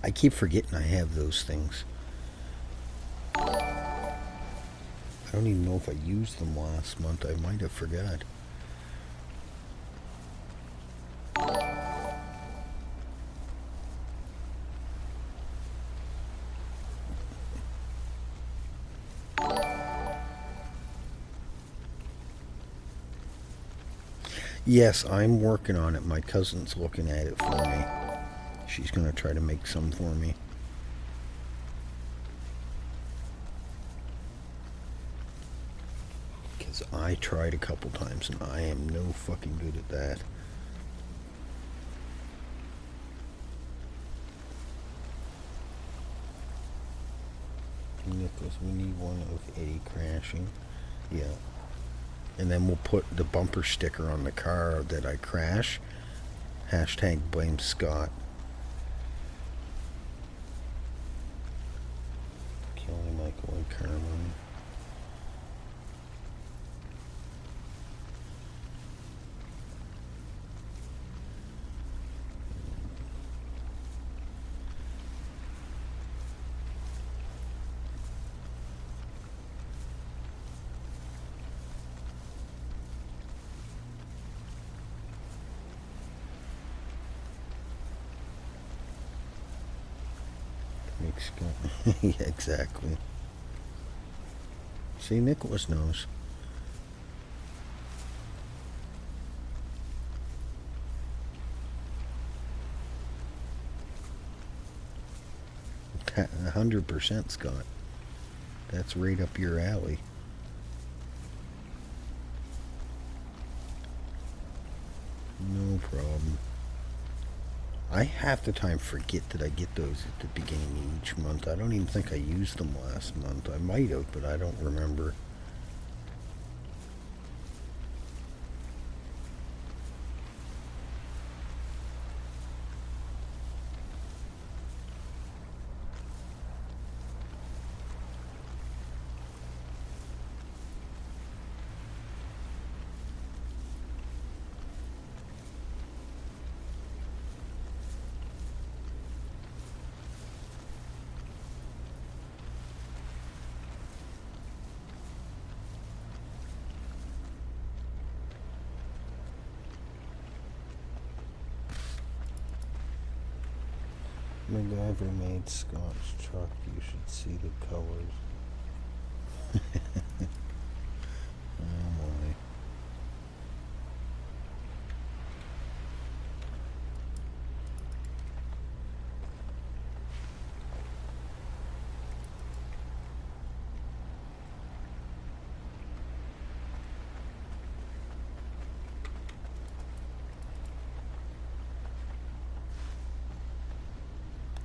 A: I keep forgetting I have those things. I don't even know if I used them last month. I might have forgot. Yes, I'm working on it. My cousin's looking at it for me. She's going to try to make some for me. Because I tried a couple times and I am no fucking good at that. Nicholas, we need one of Eddie crashing. Yeah. And then we'll put the bumper sticker on the car that I crash. Hashtag blame Scott. Killing Michael and Carmen. Yeah, exactly. See, Nicholas knows. That 100%, Scott. That's right up your alley. No problem. I half the time forget that I get those at the beginning of each month. I don't even think I used them last month. I might have, but I don't remember. MacGyver made Scott's truck. You should see the colors. Oh my.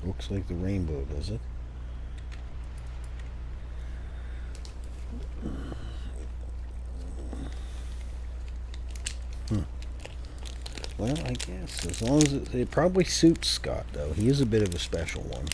A: Looks like the rainbow, does it? Well, I guess as long as it probably suits Scott, though. He is a bit of a special one.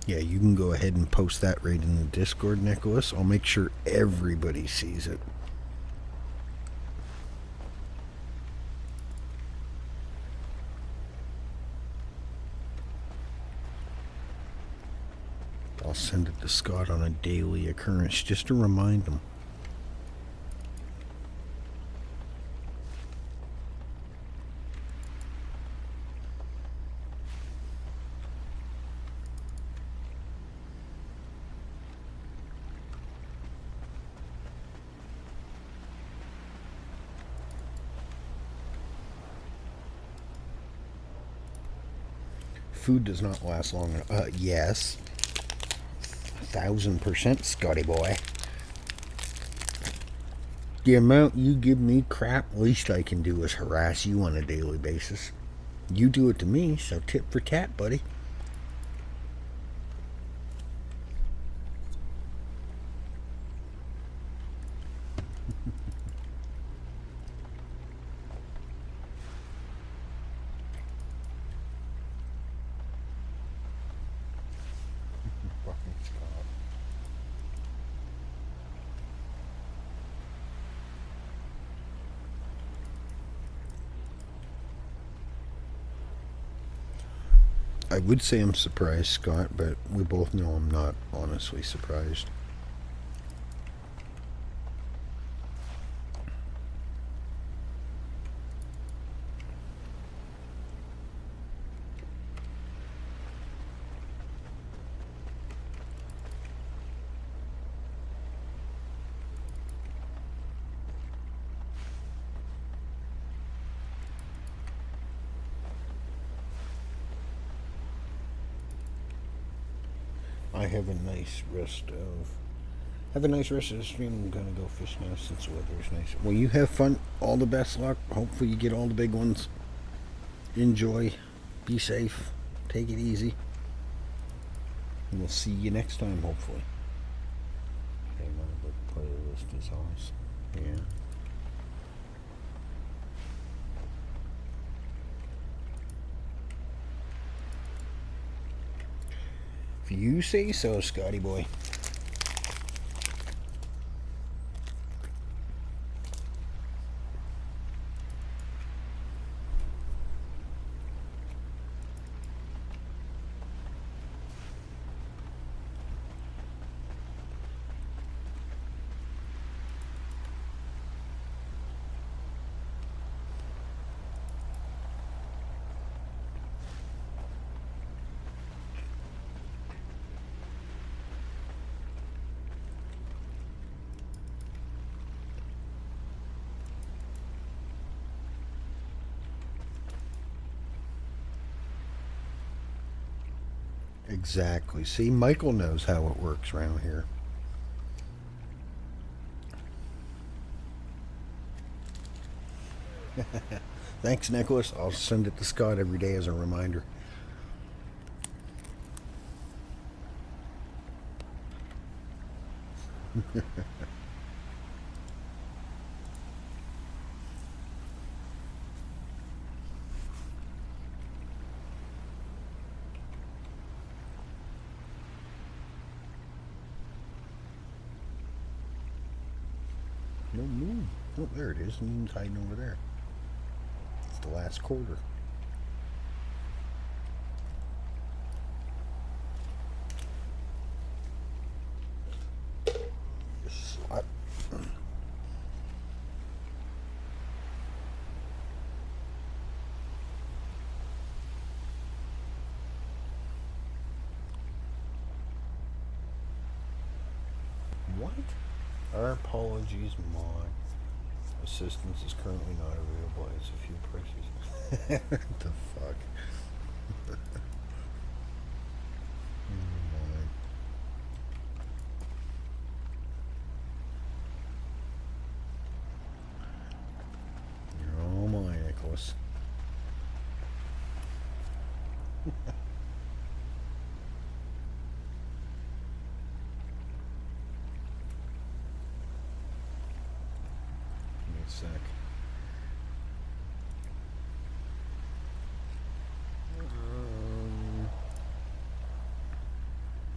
A: Yeah, you can go ahead and post that right in the Discord, Nicholas. I'll make sure everybody sees it. I'll send it to Scott on a daily occurrence just to remind him. Food does not last long. Yes. 1000%, Scotty boy. The amount you give me crap, least I can do is harass you on a daily basis. You do it to me, so tit for tat, buddy. I would say I'm surprised, Scott, but we both know I'm not honestly surprised. I have a nice rest of the stream. I'm gonna go fish now since the weather's nice. Well, you have fun. All the best luck. Hopefully you get all the big ones. Enjoy. Be safe. Take it easy. And we'll see you next time, hopefully. Okay, my playlist is awesome. Yeah. If you say so, Scotty boy. Exactly. See, Michael knows how it works around here. Thanks, Nicholas. I'll send it to Scott every day as a reminder. Don't move. Oh, there it is. It's hiding over there. It's the last quarter. Slot. What? Our apologies, Mon. Assistance is currently not available. As a few prices. What the fuck? You're all mine, Nicholas. Sec.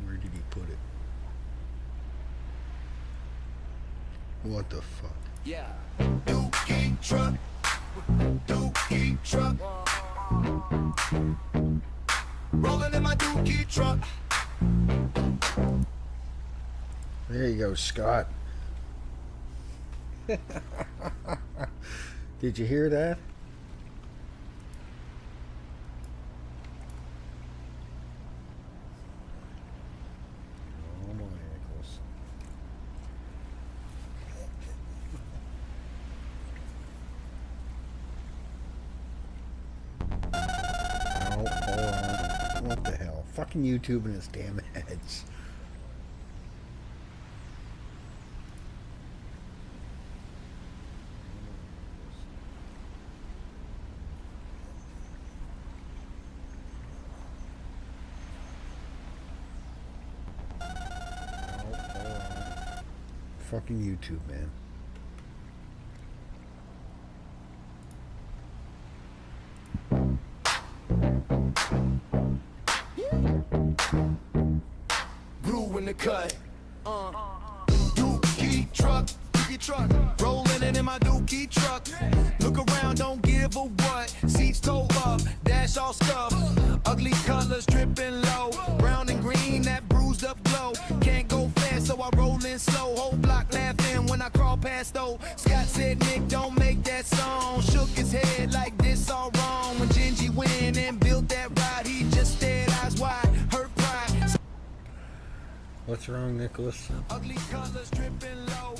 A: Where did he put it? What the fuck?
B: Yeah. Dookie truck. Dookie truck. Rolling in my dookie truck.
A: There you go, Scott. Did you hear that? Oh my ankles. Oh, hold on. What the hell? Fucking YouTube and its damn heads. Fucking YouTube, man.
B: Blue in the cut. Dookie truck. Dookie truck. Rolling it in my dookie truck. Look around, don't give a what. Seats toe up, dash all scuff. Ugly colors dripping low. Brown and green, that bruised up glow. Can't go fast, so I roll in slow. Whole block laughing when I crawl past though. Scott said, Nick, don't make that song. Shook his head like this all wrong. When Gingy went and built that ride, he just stared eyes wide, hurt pride.
A: What's wrong, Nicholas?
B: Ugly colors dripping low.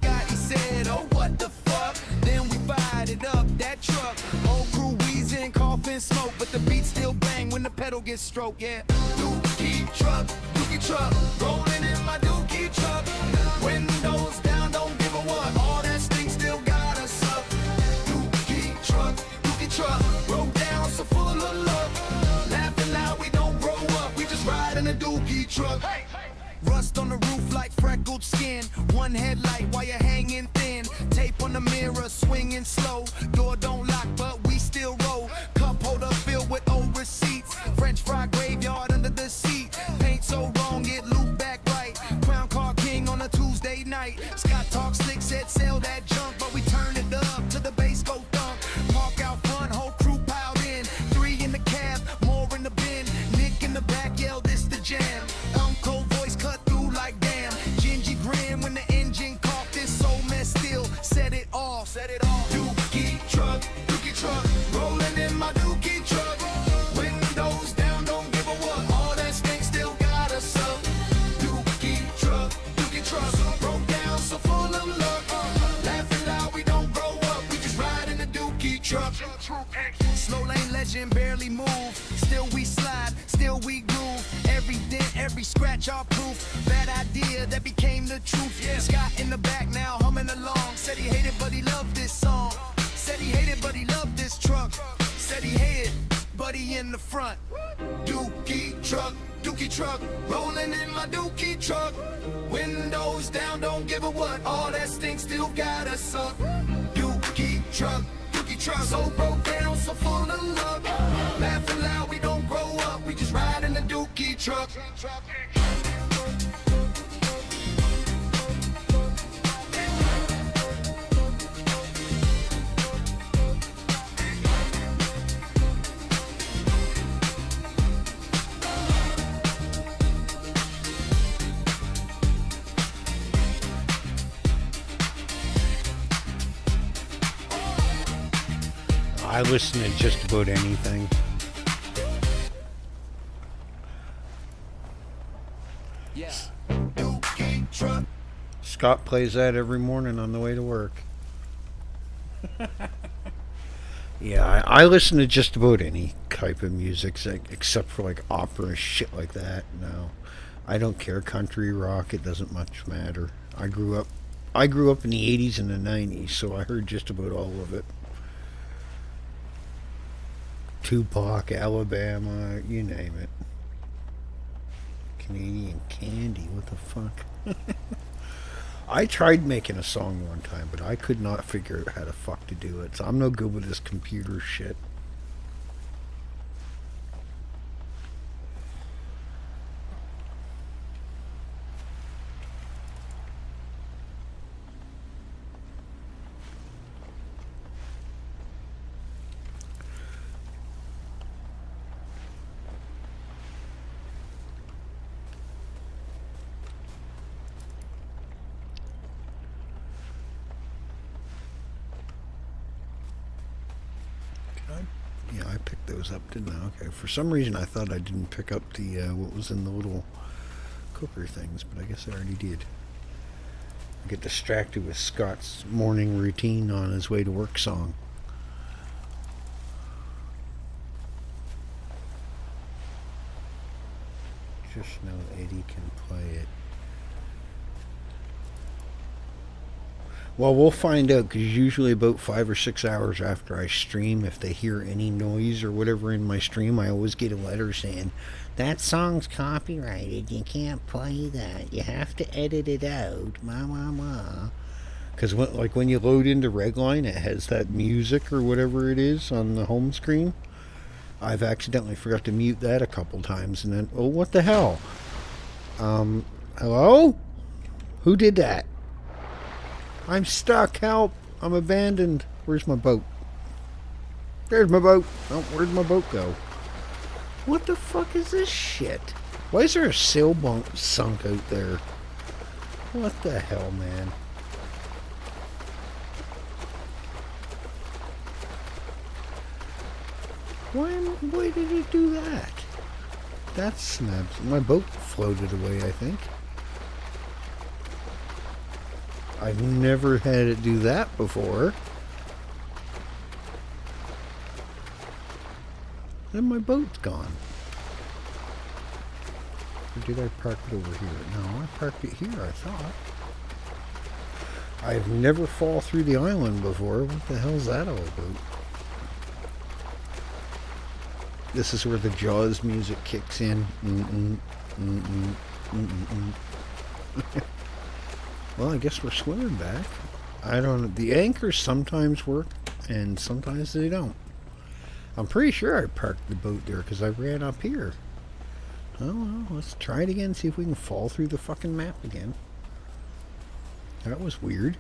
B: God, he said, oh, what the fuck? Then we fired it up, that truck. Whole crew wheezing, coughing smoke, but the beat still bang when the pedal gets stroked, yeah. Dookie truck, rolling in my dookie truck. Windows down, don't give a what. All that stink still got us up. Dookie truck, broke down, so full of love. Laughing loud, we don't grow up, we just ride in a dookie truck. Rust on the roof like freckled skin. One headlight while you're hanging thin. Tape on the mirror, swinging slow. Door don't lock, but we still roll. Cup holder filled with old receipts. French fry graveyard under the seat. Paint so wrong, it looped back right. Crown car king on a Tuesday night. Scott talk slick, said sell that junk, but we turn it up to the bass go thump. Park out front, whole crew piled in. 3 in the cab, more in the bin. Nick in the back yelled, this the jam. Uncle voice cut through like damn. Gingy grin when the engine coughed. This soul mess still set it off. Dookie truck, rolling in my dookie truck. Windows down, don't give a what. All that stink still got us up. Dookie truck, broke down, so full of luck. Laughing loud, we don't grow up, we just ride in the dookie truck. Slow lane legend, barely move. Still we slide, still we groove. Every dent, every scratch, our proof. Bad idea that became the truth. Yeah. Scott in the back now humming along. Said he hated, but he loved this song. Said he hated, but he loved this truck. Said he hated, but he in the front. Dookie truck, rolling in my dookie truck. Windows down, don't give a what. All that stink still got us up. Dookie truck, so broke down, so full of love. Laughing loud, we don't grow up, we just ride in the dookie truck.
A: I listen to just about anything.
B: Yeah. Dookie truck.
A: Scott plays that every morning on the way to work. Yeah, I listen to just about any type of music except for like opera shit like that. No, I don't care. Country rock, it doesn't much matter. I grew up in the 80s and the 90s, so I heard just about all of it. Tupac, Alabama, you name it. Canadian candy, what the fuck? I tried making a song one time, but I could not figure out how the fuck to do it. So I'm no good with this computer shit. Yeah, I picked those up, didn't I? Okay. For some reason, I thought I didn't pick up the what was in the little cooker things, but I guess I already did. I get distracted with Scott's morning routine on his way to work song. Just know Eddie can play it. Well, we'll find out, because usually about 5 or 6 hours after I stream, if they hear any noise or whatever in my stream, I always get a letter saying, that song's copyrighted, you can't play that, you have to edit it out, Because like when you load into Redline, it has that music or whatever it is on the home screen. I've accidentally forgot to mute that a couple times, and then, oh, what the hell? Hello? Who did that? I'm stuck, help! I'm abandoned. Where's my boat? There's my boat. Oh, where'd my boat go? What the fuck is this shit? Why is there a sailboat sunk out there? What the hell, man? Why did it do that? That snaps. My boat floated away, I think. I've never had it do that before. And my boat's gone. Or did I park it over here? No, I parked it here, I thought. I've never fall through the island before. What the hell's that all about? This is where the Jaws music kicks in. Well, I guess we're swimming back. I don't know. The anchors sometimes work, and sometimes they don't. I'm pretty sure I parked the boat there because I ran up here. Oh, well, let's try it again, see if we can fall through the fucking map again. That was weird.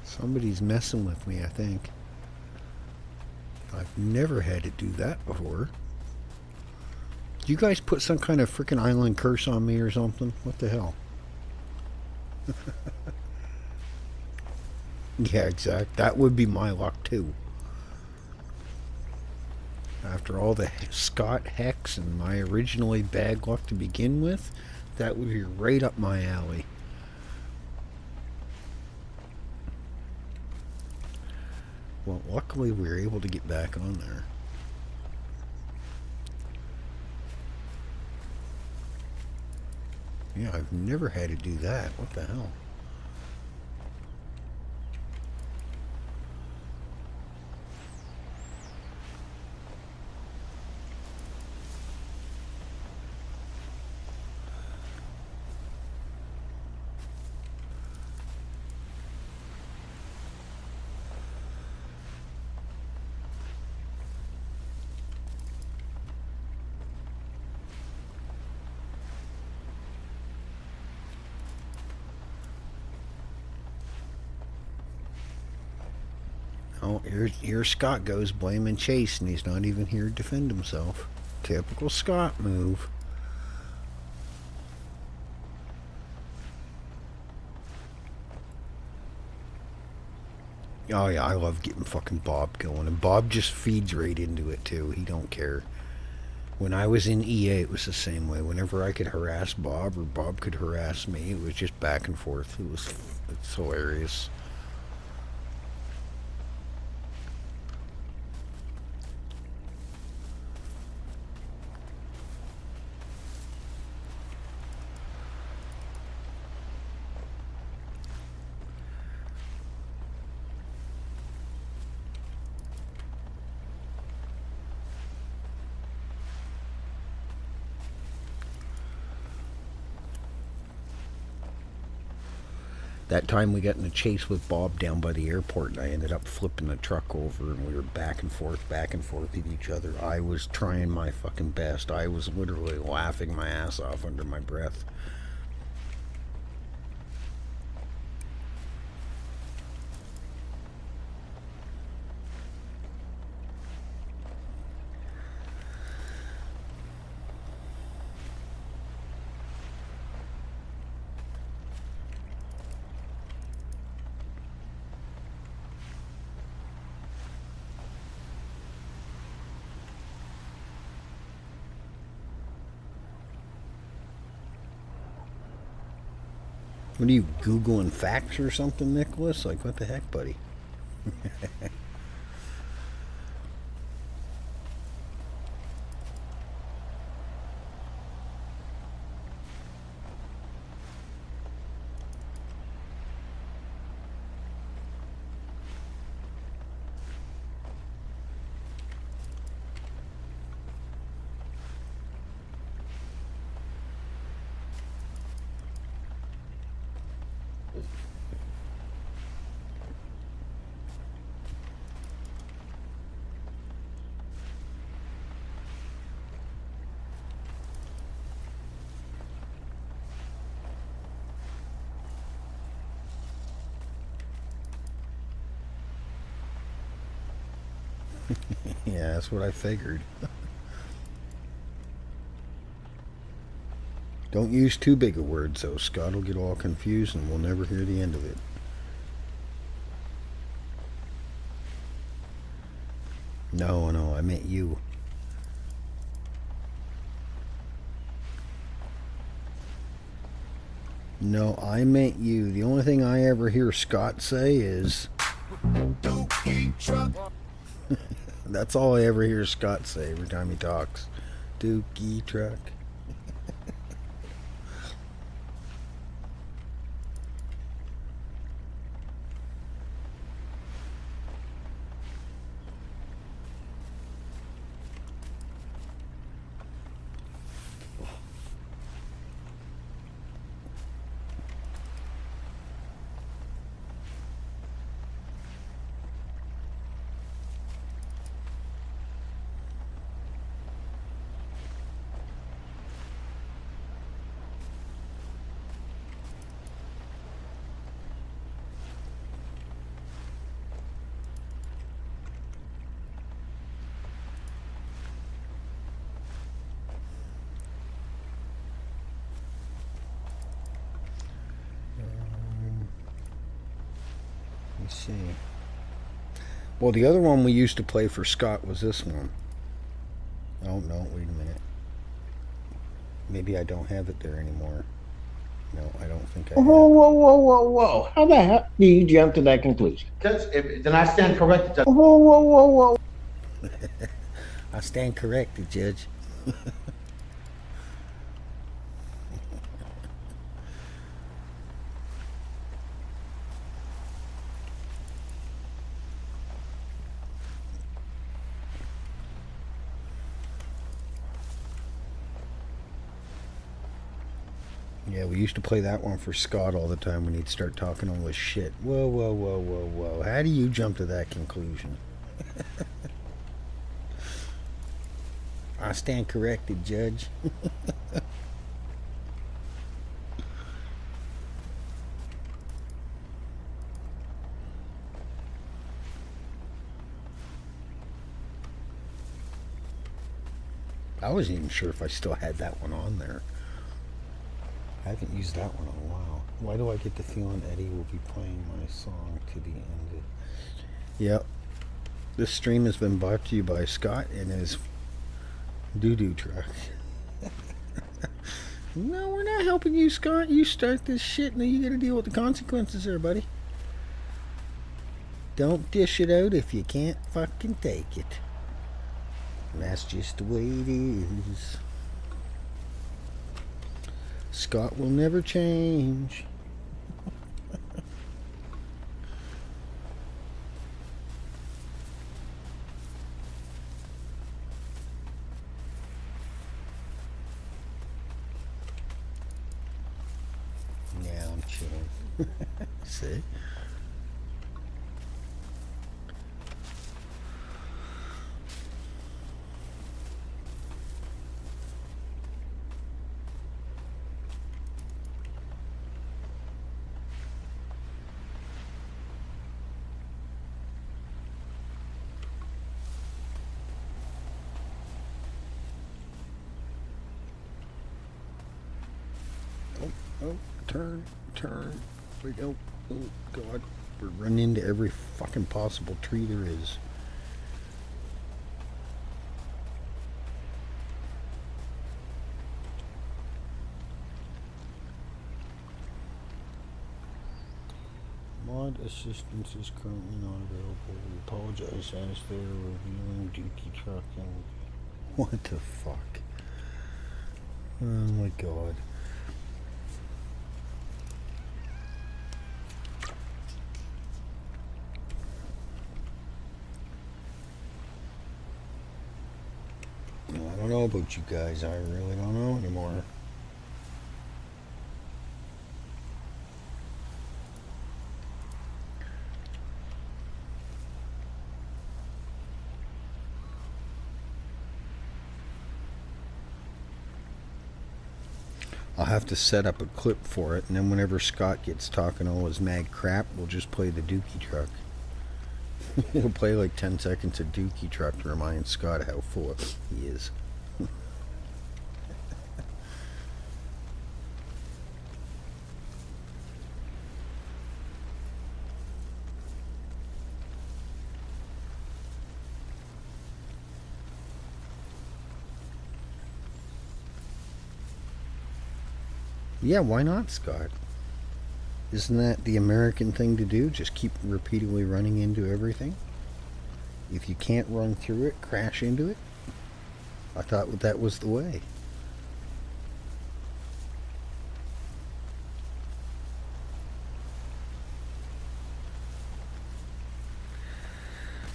A: Somebody's messing with me, I think. I've never had it do that before. You guys put some kind of freaking island curse on me or something? What the hell? Yeah, exact. That would be my luck too. After all the Scott Hex and my originally bad luck to begin with, that would be right up my alley. Well, luckily we were able to get back on there. Yeah, I've never had to do that. What the hell? Oh, here Scott goes blaming Chase, and he's not even here to defend himself. Typical Scott move. Oh yeah, I love getting fucking Bob going, and Bob just feeds right into it too. He don't care. When I was in EA, it was the same way. Whenever I could harass Bob or Bob could harass me, it was just back and forth. It's hilarious. That time we got in a chase with Bob down by the airport, and I ended up flipping the truck over, and we were back and forth at each other. I was trying my fucking best. I was literally laughing my ass off under my breath. What are you, Googling facts or something, Nicholas? Like, what the heck, buddy? Yeah, that's what I figured. Don't use too big of words, though. Scott will get all confused and we'll never hear the end of it. No, no, I meant you. No, I meant you. The only thing I ever hear Scott say is...
B: Dookie truck.
A: That's all I ever hear Scott say every time he talks. Dookie truck. Let's see. Well, the other one we used to play for Scott was this one. Oh, no, wait a minute. Maybe I don't have it there anymore. No, I don't think I have.
C: Whoa, whoa, whoa, whoa, whoa. How the hell do you jump to that conclusion?
D: Then I stand corrected.
C: Whoa, whoa, whoa, whoa.
A: I stand corrected, Judge. Yeah, we used to play that one for Scott all the time when he'd start talking all this shit. Whoa, whoa, whoa, whoa, whoa. How do you jump to that conclusion? I stand corrected, Judge. I wasn't even sure if I still had that one on there. I haven't used that one in a while. Why do I get the feeling Eddie will be playing my song to the end? Yep. This stream has been brought to you by Scott and his doo-doo truck. No, we're not helping you, Scott. You start this shit and then you gotta deal with the consequences there, buddy. Don't dish it out if you can't fucking take it. And that's just the way it is. Scott will never change. Yeah, I'm chilling. See? Oh, turn. We go. Oh, God. We're running into every fucking possible tree there is. Mod assistance is currently not available. We apologize as they're reviewing Dookie Truck and... What the fuck? Oh my God. I don't know about you guys. I really don't know anymore. I'll have to set up a clip for it, and then whenever Scott gets talking all his mad crap, we'll just play the Dookie Truck. He'll play like 10 seconds of Dookie Truck to remind Scott how full he is. Yeah, why not, Scott? Isn't that the American thing to do? Just keep repeatedly running into everything? If you can't run through it, crash into it? I thought that was the way.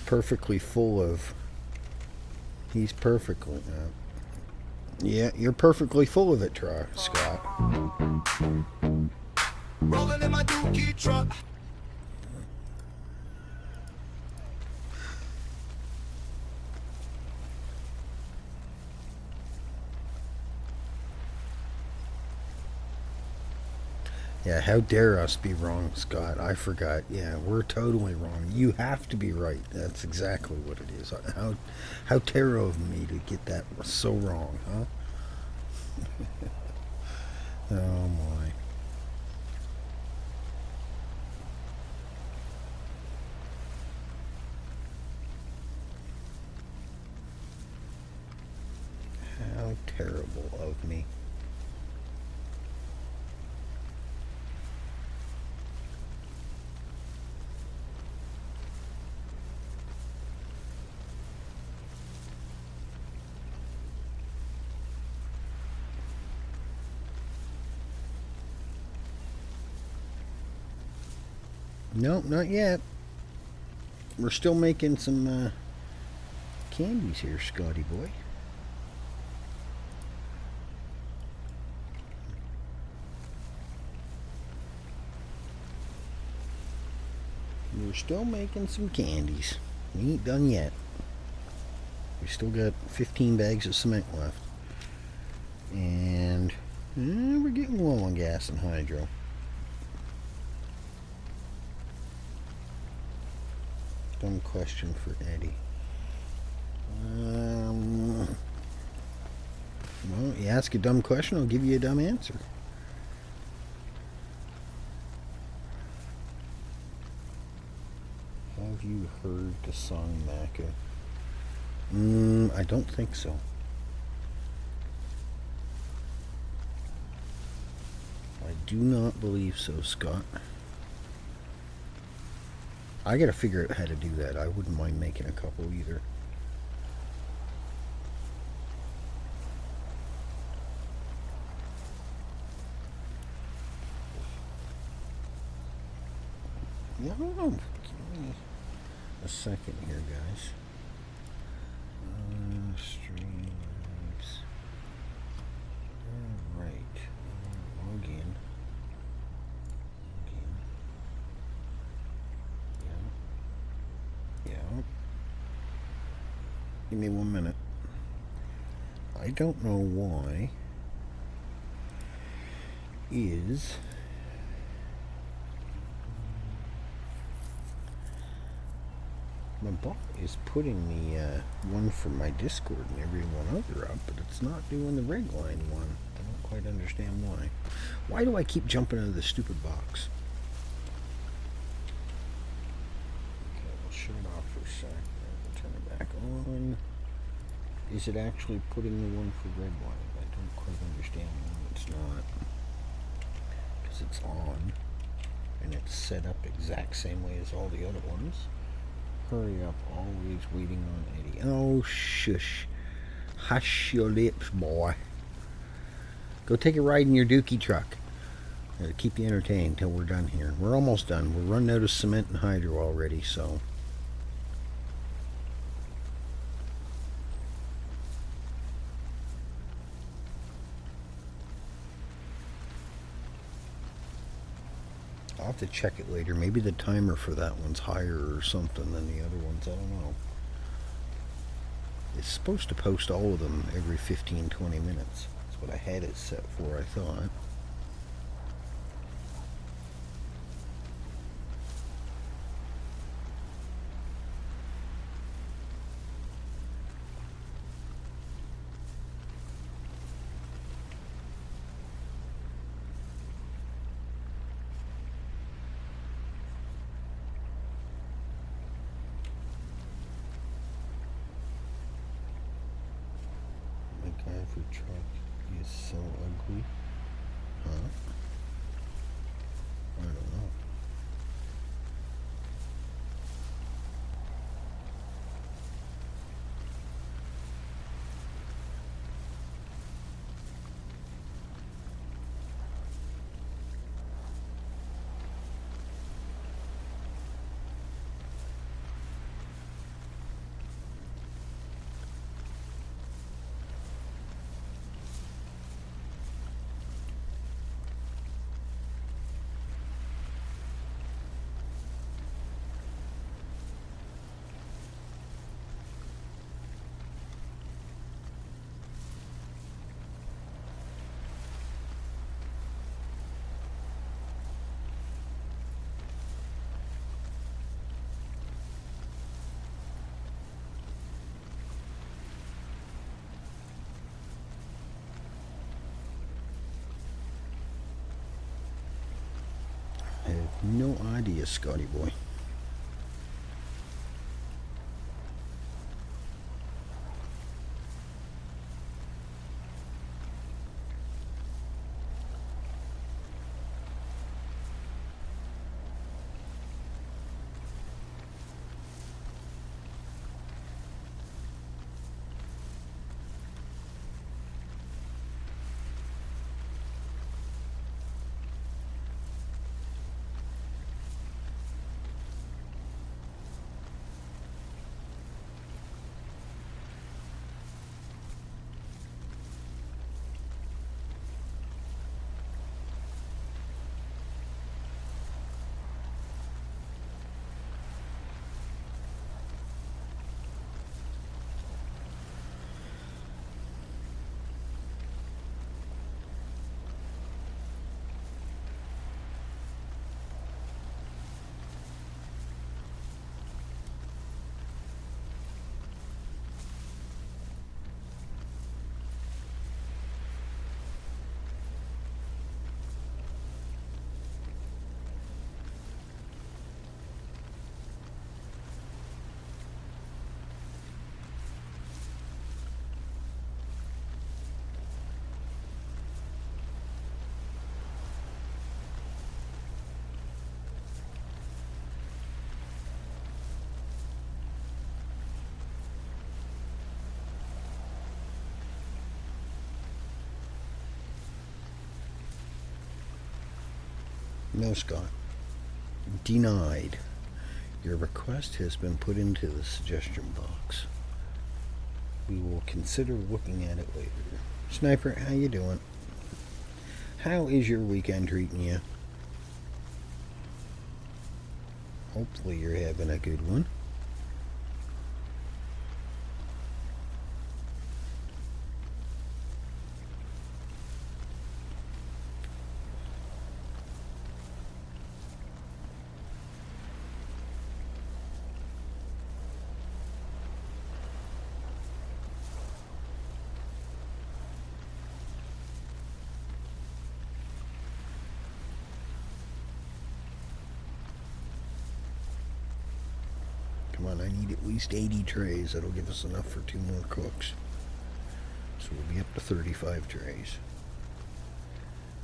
A: Perfectly full of... He's perfectly... yeah, you're perfectly full of it, Scott.
B: Rolling in my dookie truck.
A: Yeah, how dare us be wrong, Scott? I forgot. Yeah, we're totally wrong. You have to be right. That's exactly what it is. How terrible of me to get that so wrong, huh? Oh my. How terrible of me. Nope, not yet. We're still making some candies here, Scotty boy. We're still making some candies. We ain't done yet. We still got 15 bags of cement left. And we're getting low on gas and hydro. Dumb question for Eddie. Well, you ask a dumb question, I'll give you a dumb answer. Have you heard the song Macca? I don't think so. I do not believe so, Scott. I gotta figure out how to do that. I wouldn't mind making a couple either. No, give me a second here, guys. Streams. Alright. Log in. Yeah. Give me 1 minute. I don't know why is my bot is putting the one for my Discord and every one other up, but it's not doing the Redline one. I don't quite understand why. Why do I keep jumping into the stupid box? Okay, we'll shut it off for a sec. We'll turn it back on. Is it actually putting the one for Redline? I don't quite understand why it's not. Because it's on. And it's set up exact same way as all the other ones. Hurry up, always waiting on Eddie. Oh, shush. Hush your lips, boy. Go take a ride in your dookie truck. It'll keep you entertained till we're done here. We're almost done. We're running out of cement and hydro already, so. I'll have to check it later. Maybe the timer for that one's higher or something than the other ones. I don't know. It's supposed to post all of them every 15-20 minutes. That's what I had it set for, I thought. For truck is so ugly. Huh? I don't know. I have no idea, Scotty boy. No, Scott. Denied. Your request has been put into the suggestion box. We will consider looking at it later. Sniper, how you doing? How is your weekend treating you? Hopefully you're having a good one. Come on, I need at least 80 trays. That'll give us enough for 2 more cooks. So we'll be up to 35 trays.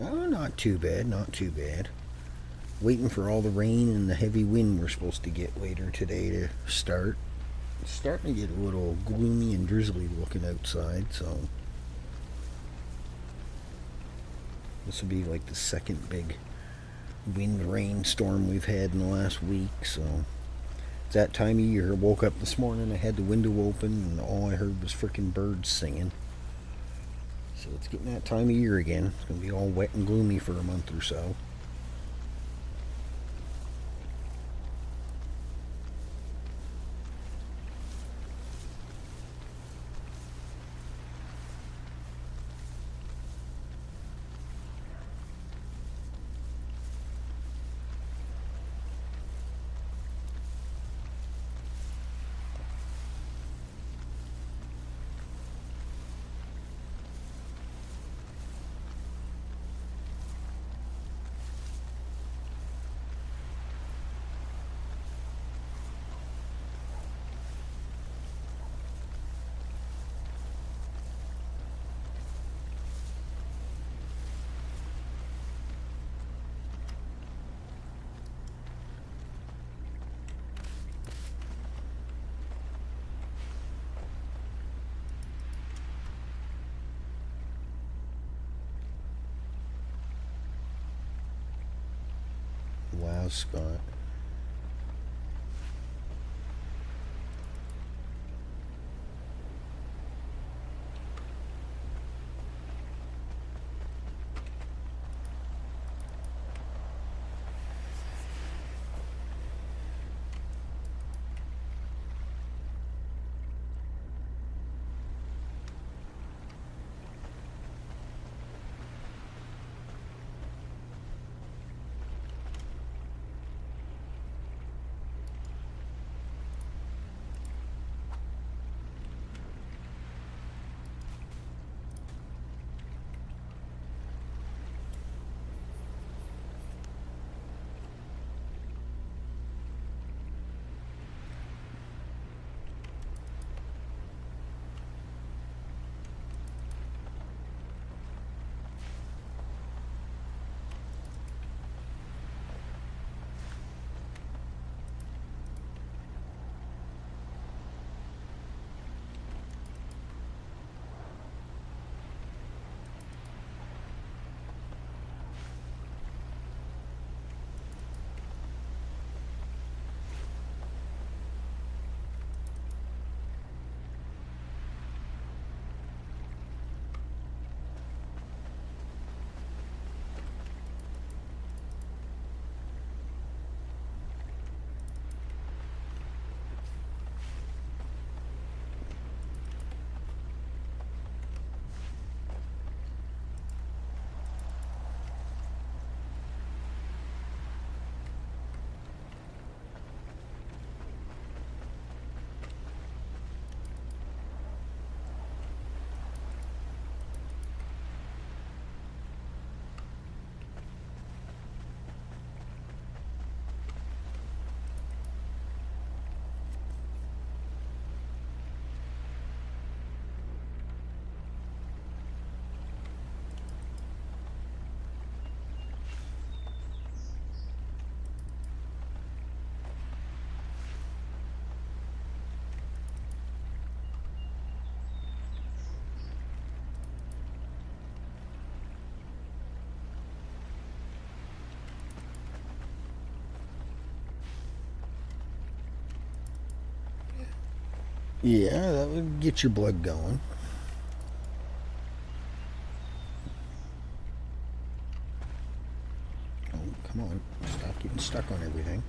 A: Oh, not too bad, not too bad. Waiting for all the rain and the heavy wind we're supposed to get later today to start. It's starting to get a little gloomy and drizzly looking outside, so this will be like the second big wind rain storm we've had in the last week, so it's that time of year. I woke up this morning, I had the window open, and all I heard was frickin' birds singing. So it's getting that time of year again. It's going to be all wet and gloomy for a month or so. Wow, Scott. Yeah, that would get your blood going. Oh, come on. Stop getting stuck on everything.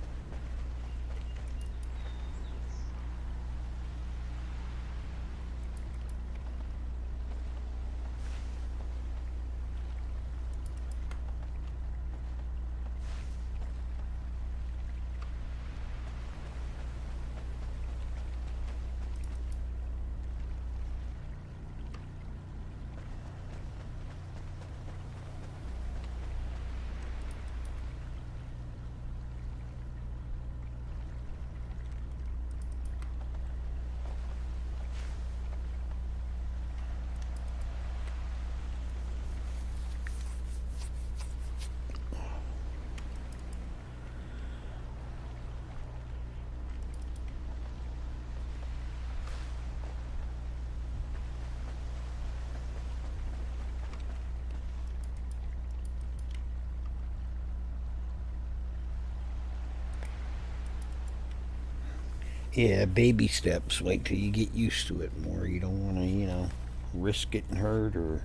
A: Yeah, baby steps. Wait till you get used to it more. You don't want to, risk getting hurt or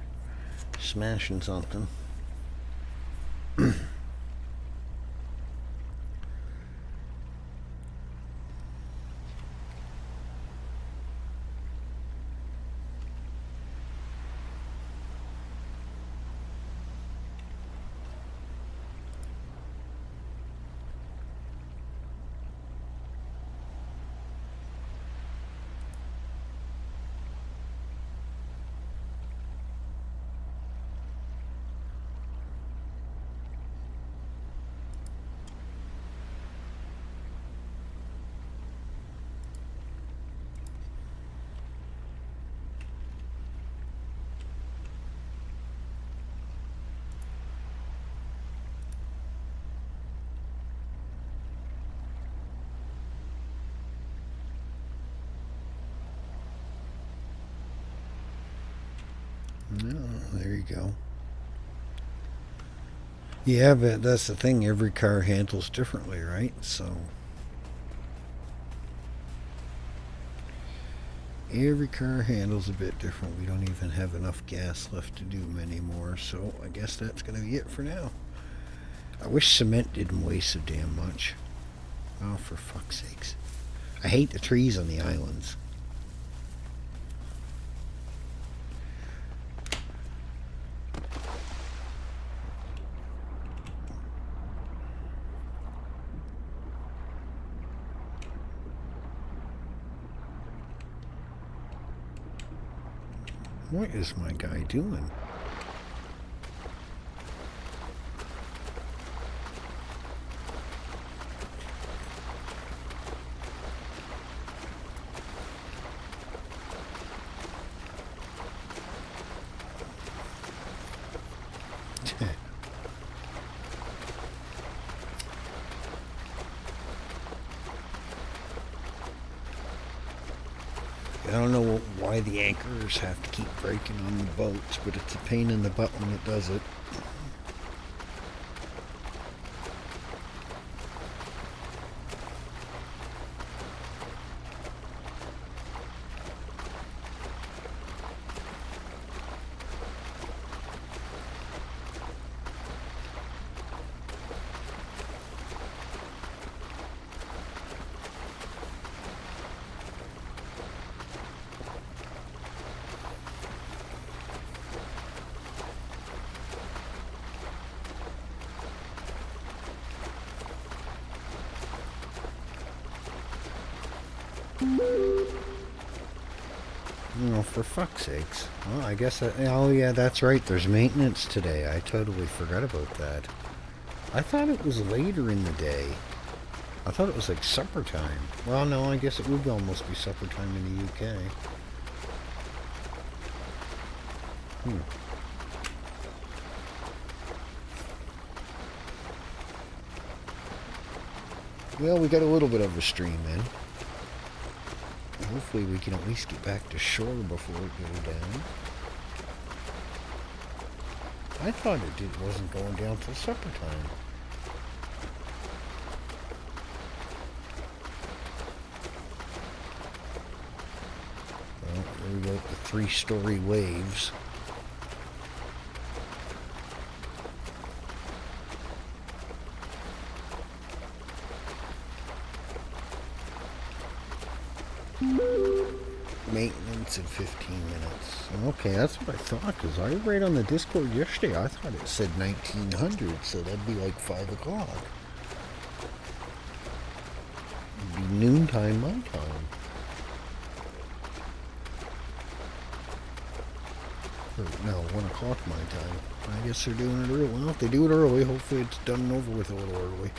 A: smashing something. No, there you go. Yeah, but that's the thing. Every car handles differently, right? So every car handles a bit different. We don't even have enough gas left to do them anymore. So I guess that's going to be it for now. I wish cement didn't weigh so damn much. Oh, for fuck's sakes. I hate the trees on the islands. What is my guy doing? I don't know why the anchors have to keep breaking on the boats, but it's a pain in the butt when it does it. Oh, for fuck's sakes. Well, I guess oh yeah, that's right. There's maintenance today. I totally forgot about that. I thought it was later in the day. I thought it was like supper time. Well, no, I guess it would almost be supper time in the UK. Well, we got a little bit of a stream in. Hopefully we can at least get back to shore before it goes down. I thought it wasn't going down till supper time. We got the 3-story waves. Maintenance in 15 minutes. Okay, that's what I thought, because I read on the Discord yesterday, I thought it said 1900, so that'd be like 5 o'clock. It'd be noontime my time. Or, no, 1 o'clock my time. I guess they're doing it early. Well, if they do it early, hopefully it's done and over with a little early.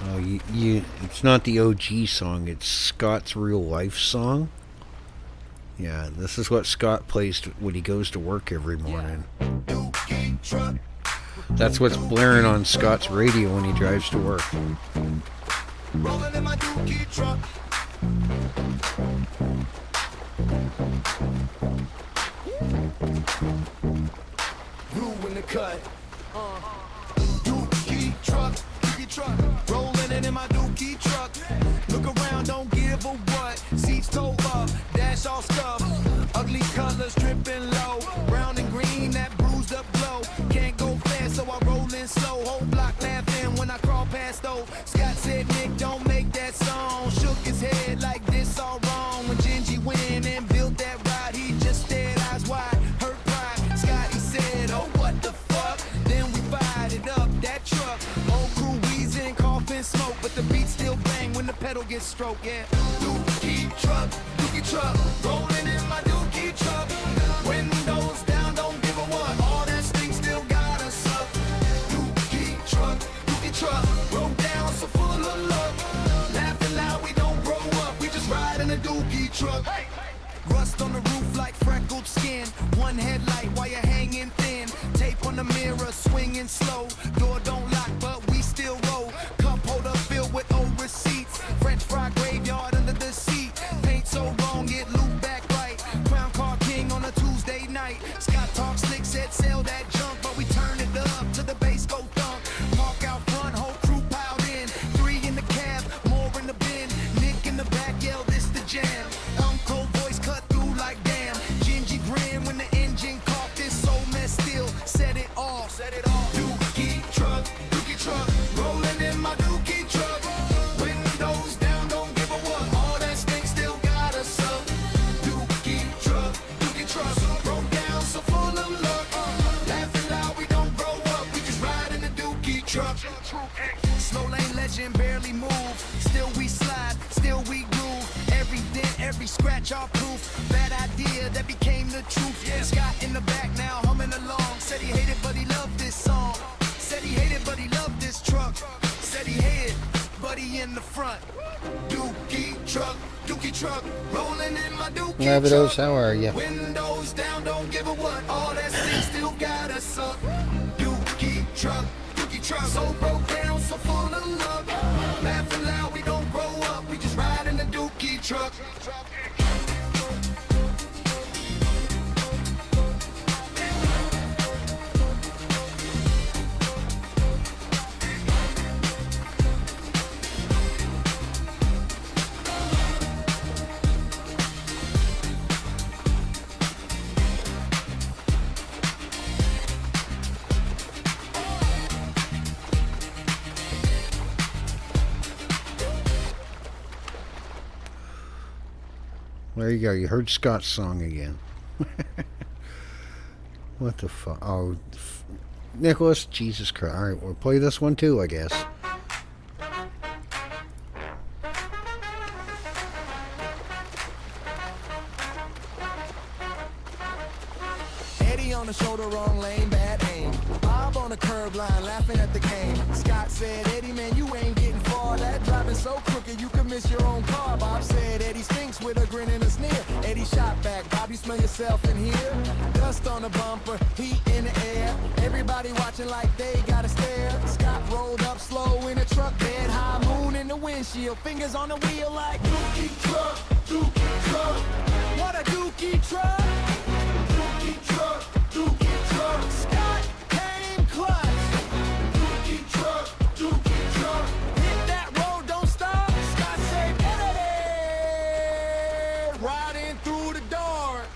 A: Oh, it's not the OG song, it's Scott's real life song. Yeah, this is what Scott plays when he goes to work every morning. That's what's blaring on Scott's radio when he drives to work.
B: Rolling in my dookie truck. Blue in the cut. Dookie truck. Truck, rolling it in my dookie truck. Look around, don't give a what. Seats towed up, dash all stuff. Ugly colors dripping low. Brown and green, that bruised up glow. Can't go fast, so I roll in slow. Whole block laughing when I crawl past though. Scott said, Nick, don't make that song. Shook his head like this all wrong. When Gingy went and built that ride, he just stared eyes wide, hurt pride. Scotty said, oh, what the fuck? Then we fired it up, that truck. Whole crew coughing smoke, but the beat still bang when the pedal gets stroked, yeah. Dookie truck, rolling in my dookie truck. Windows down, don't give a what. All that stink still got us up. Dookie truck, broke down, so full of love. Laughing loud, we don't grow up, we just ride in a dookie truck. Hey. Rust on the roof like freckled skin. One headlight while you're hanging thin. Tape on the mirror, swinging slow. Door don't lock, but we still roll. Cup holder filled with old receipts. French fry graveyard under the seat. Paint so wrong, it looped back right. Crown car king on a Tuesday night. Scott talk slick, said sell that junk, but we turn it up to the bass go thump. Park out front, whole crew piled in. 3 in the cab, more in the bin. Nick in the back, yell, this the jam. Uncle voice cut through like damn. Gingy grin when the engine coughed. This soul mess still set it off. Dookie truck, rolling in my dookie truck. Windows down, don't give a what. All that stink still got us up. Dookie truck, broke down, so full of luck. Laughing loud, we don't grow up, we just ride in the dookie truck. Slow lane legend, barely move. Still we slide, still we groove. Every dent, every scratch, all proof. Bad idea that became the truth. Yeah. Scott in the back now, humming along. Said he hated, but he loved this song. Said he hated, but he loved this truck. Said he hated, but he in the front. Dookie truck, rolling in my dookie
A: Lavidos,
B: truck.
A: how are ya?
B: Windows down, don't give a what. All that stink still got us up. Dookie truck, so broke down, so full of love. Laughing loud, we don't grow up, we just ride in the dookie truck.
A: There you go. You heard Scott's song again. What the fuck? Oh, Nicholas, Jesus Christ. All right, we'll play this one too, I guess.
B: Eddie on the shoulder, wrong lane, bad aim. Bob on the curb line, laughing at the game. Scott said, Eddie, man, you ain't getting far. That driving so crooked, you could miss your own car. Bob said, Eddie stinks with a grin and a sneer. Eddie shot back, Bob, you smell yourself in here? Dust on the bumper, heat in the air. Everybody watching like they gotta stare. Scott rolled up slow in a truck bed. High moon in the windshield, fingers on the wheel like Dookie truck, Dookie truck. What a Dookie truck. Dookie truck, Dookie truck. Scott came clutch. Dookie truck, Dookie truck. Hit that road, don't stop. Scott saved Eddie. Riding through the dark.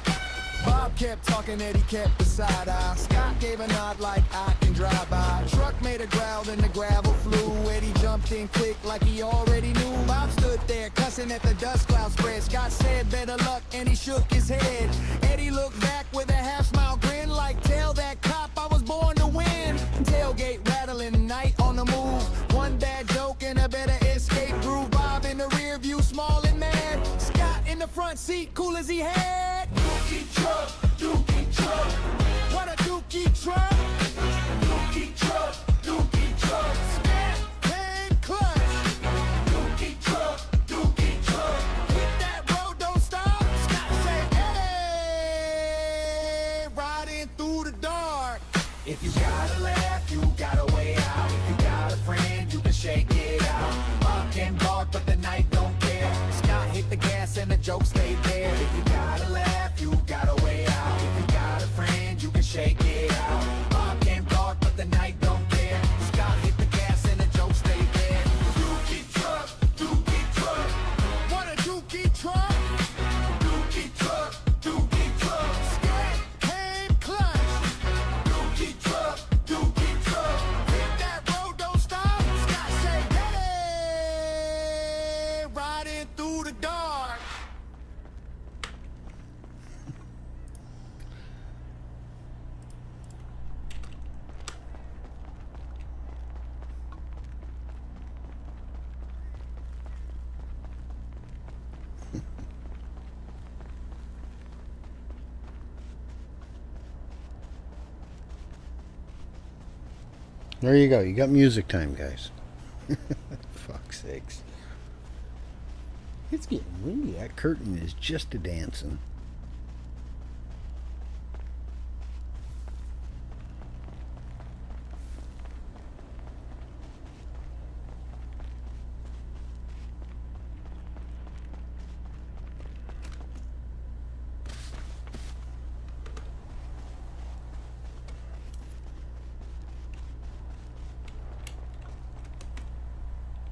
B: Bob kept talking, Eddie kept the side eye. Scott gave a nod like I can drive by. Truck made a growl and the gravel flew. Eddie jumped in quick like he already knew. Bob stood there cussing at the dust cloud spread. Scott said better luck and he shook his head. Eddie looked back with a half smile grin like tell that cop I was born to win. Tailgate rattling, night on the move. One bad joke and a better escape groove. Bob in the rear view, small and mad. Scott in the front seat, cool as he had. Dookie truck, Dookie truck. What a Dookie truck. Dookie truck, Dookie truck. Scott came clutch. Dookie truck, Dookie truck. Hit that road, don't stop. Scott said, hey, riding through the dark. If you gotta laugh, you got a way out. If you got a friend, you can shake it out. Buck and bark, but the night don't care. Scott hit the gas and the joke stayed there. If you gotta laugh, you got a way out. If you got a friend, you can shake it out. Buck and bark, but the night don't care. Scott hit the gas and the joke stayed there. Dookie truck, Dookie truck. What a Dookie truck. Dookie truck, Dookie truck. Scott came clutch. Dookie truck, Dookie truck. Hit that road, don't stop. Scott said, hey, riding through the dark.
A: There you go. You got music time, guys. Fuck's sakes. It's getting windy. That curtain is just a dancing.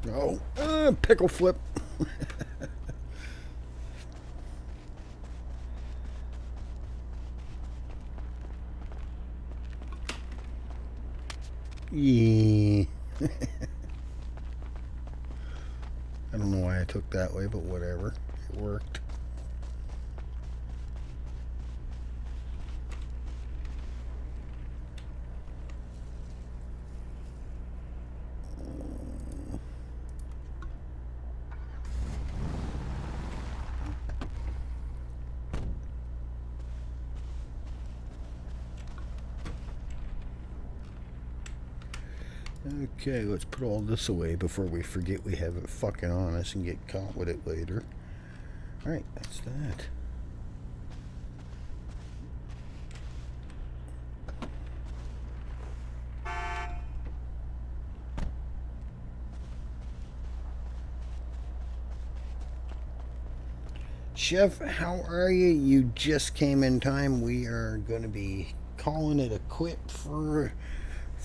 A: Oh, pickle flip. Yeah. I don't know why I took that way, but whatever. It worked. Okay, let's put all this away before we forget we have it fucking on us and get caught with it later. Alright, that's that. Chef, how are you? You just came in time. We are going to be calling it a quit for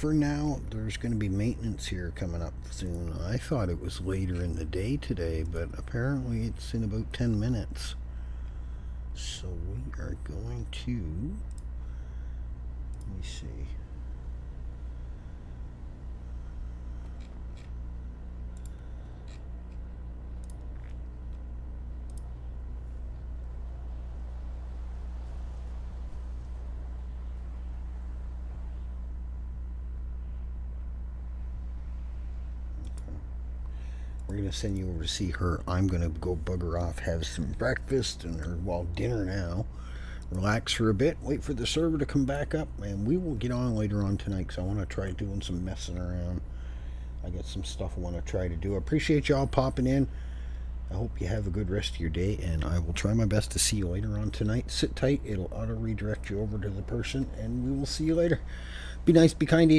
A: now. There's going to be maintenance here coming up soon. I thought it was later in the day today, but apparently it's in about 10 minutes. So we are going to, let me see. We're gonna send you over to see her. I'm gonna go bugger off, have some breakfast dinner now. Relax for a bit, wait for the server to come back up, and we will get on later on tonight because I want to try doing some messing around. I got some stuff I want to try to do. I appreciate y'all popping in. I hope you have a good rest of your day, and I will try my best to see you later on tonight. Sit tight, it'll auto redirect you over to the person, and we will see you later. Be nice, be kind to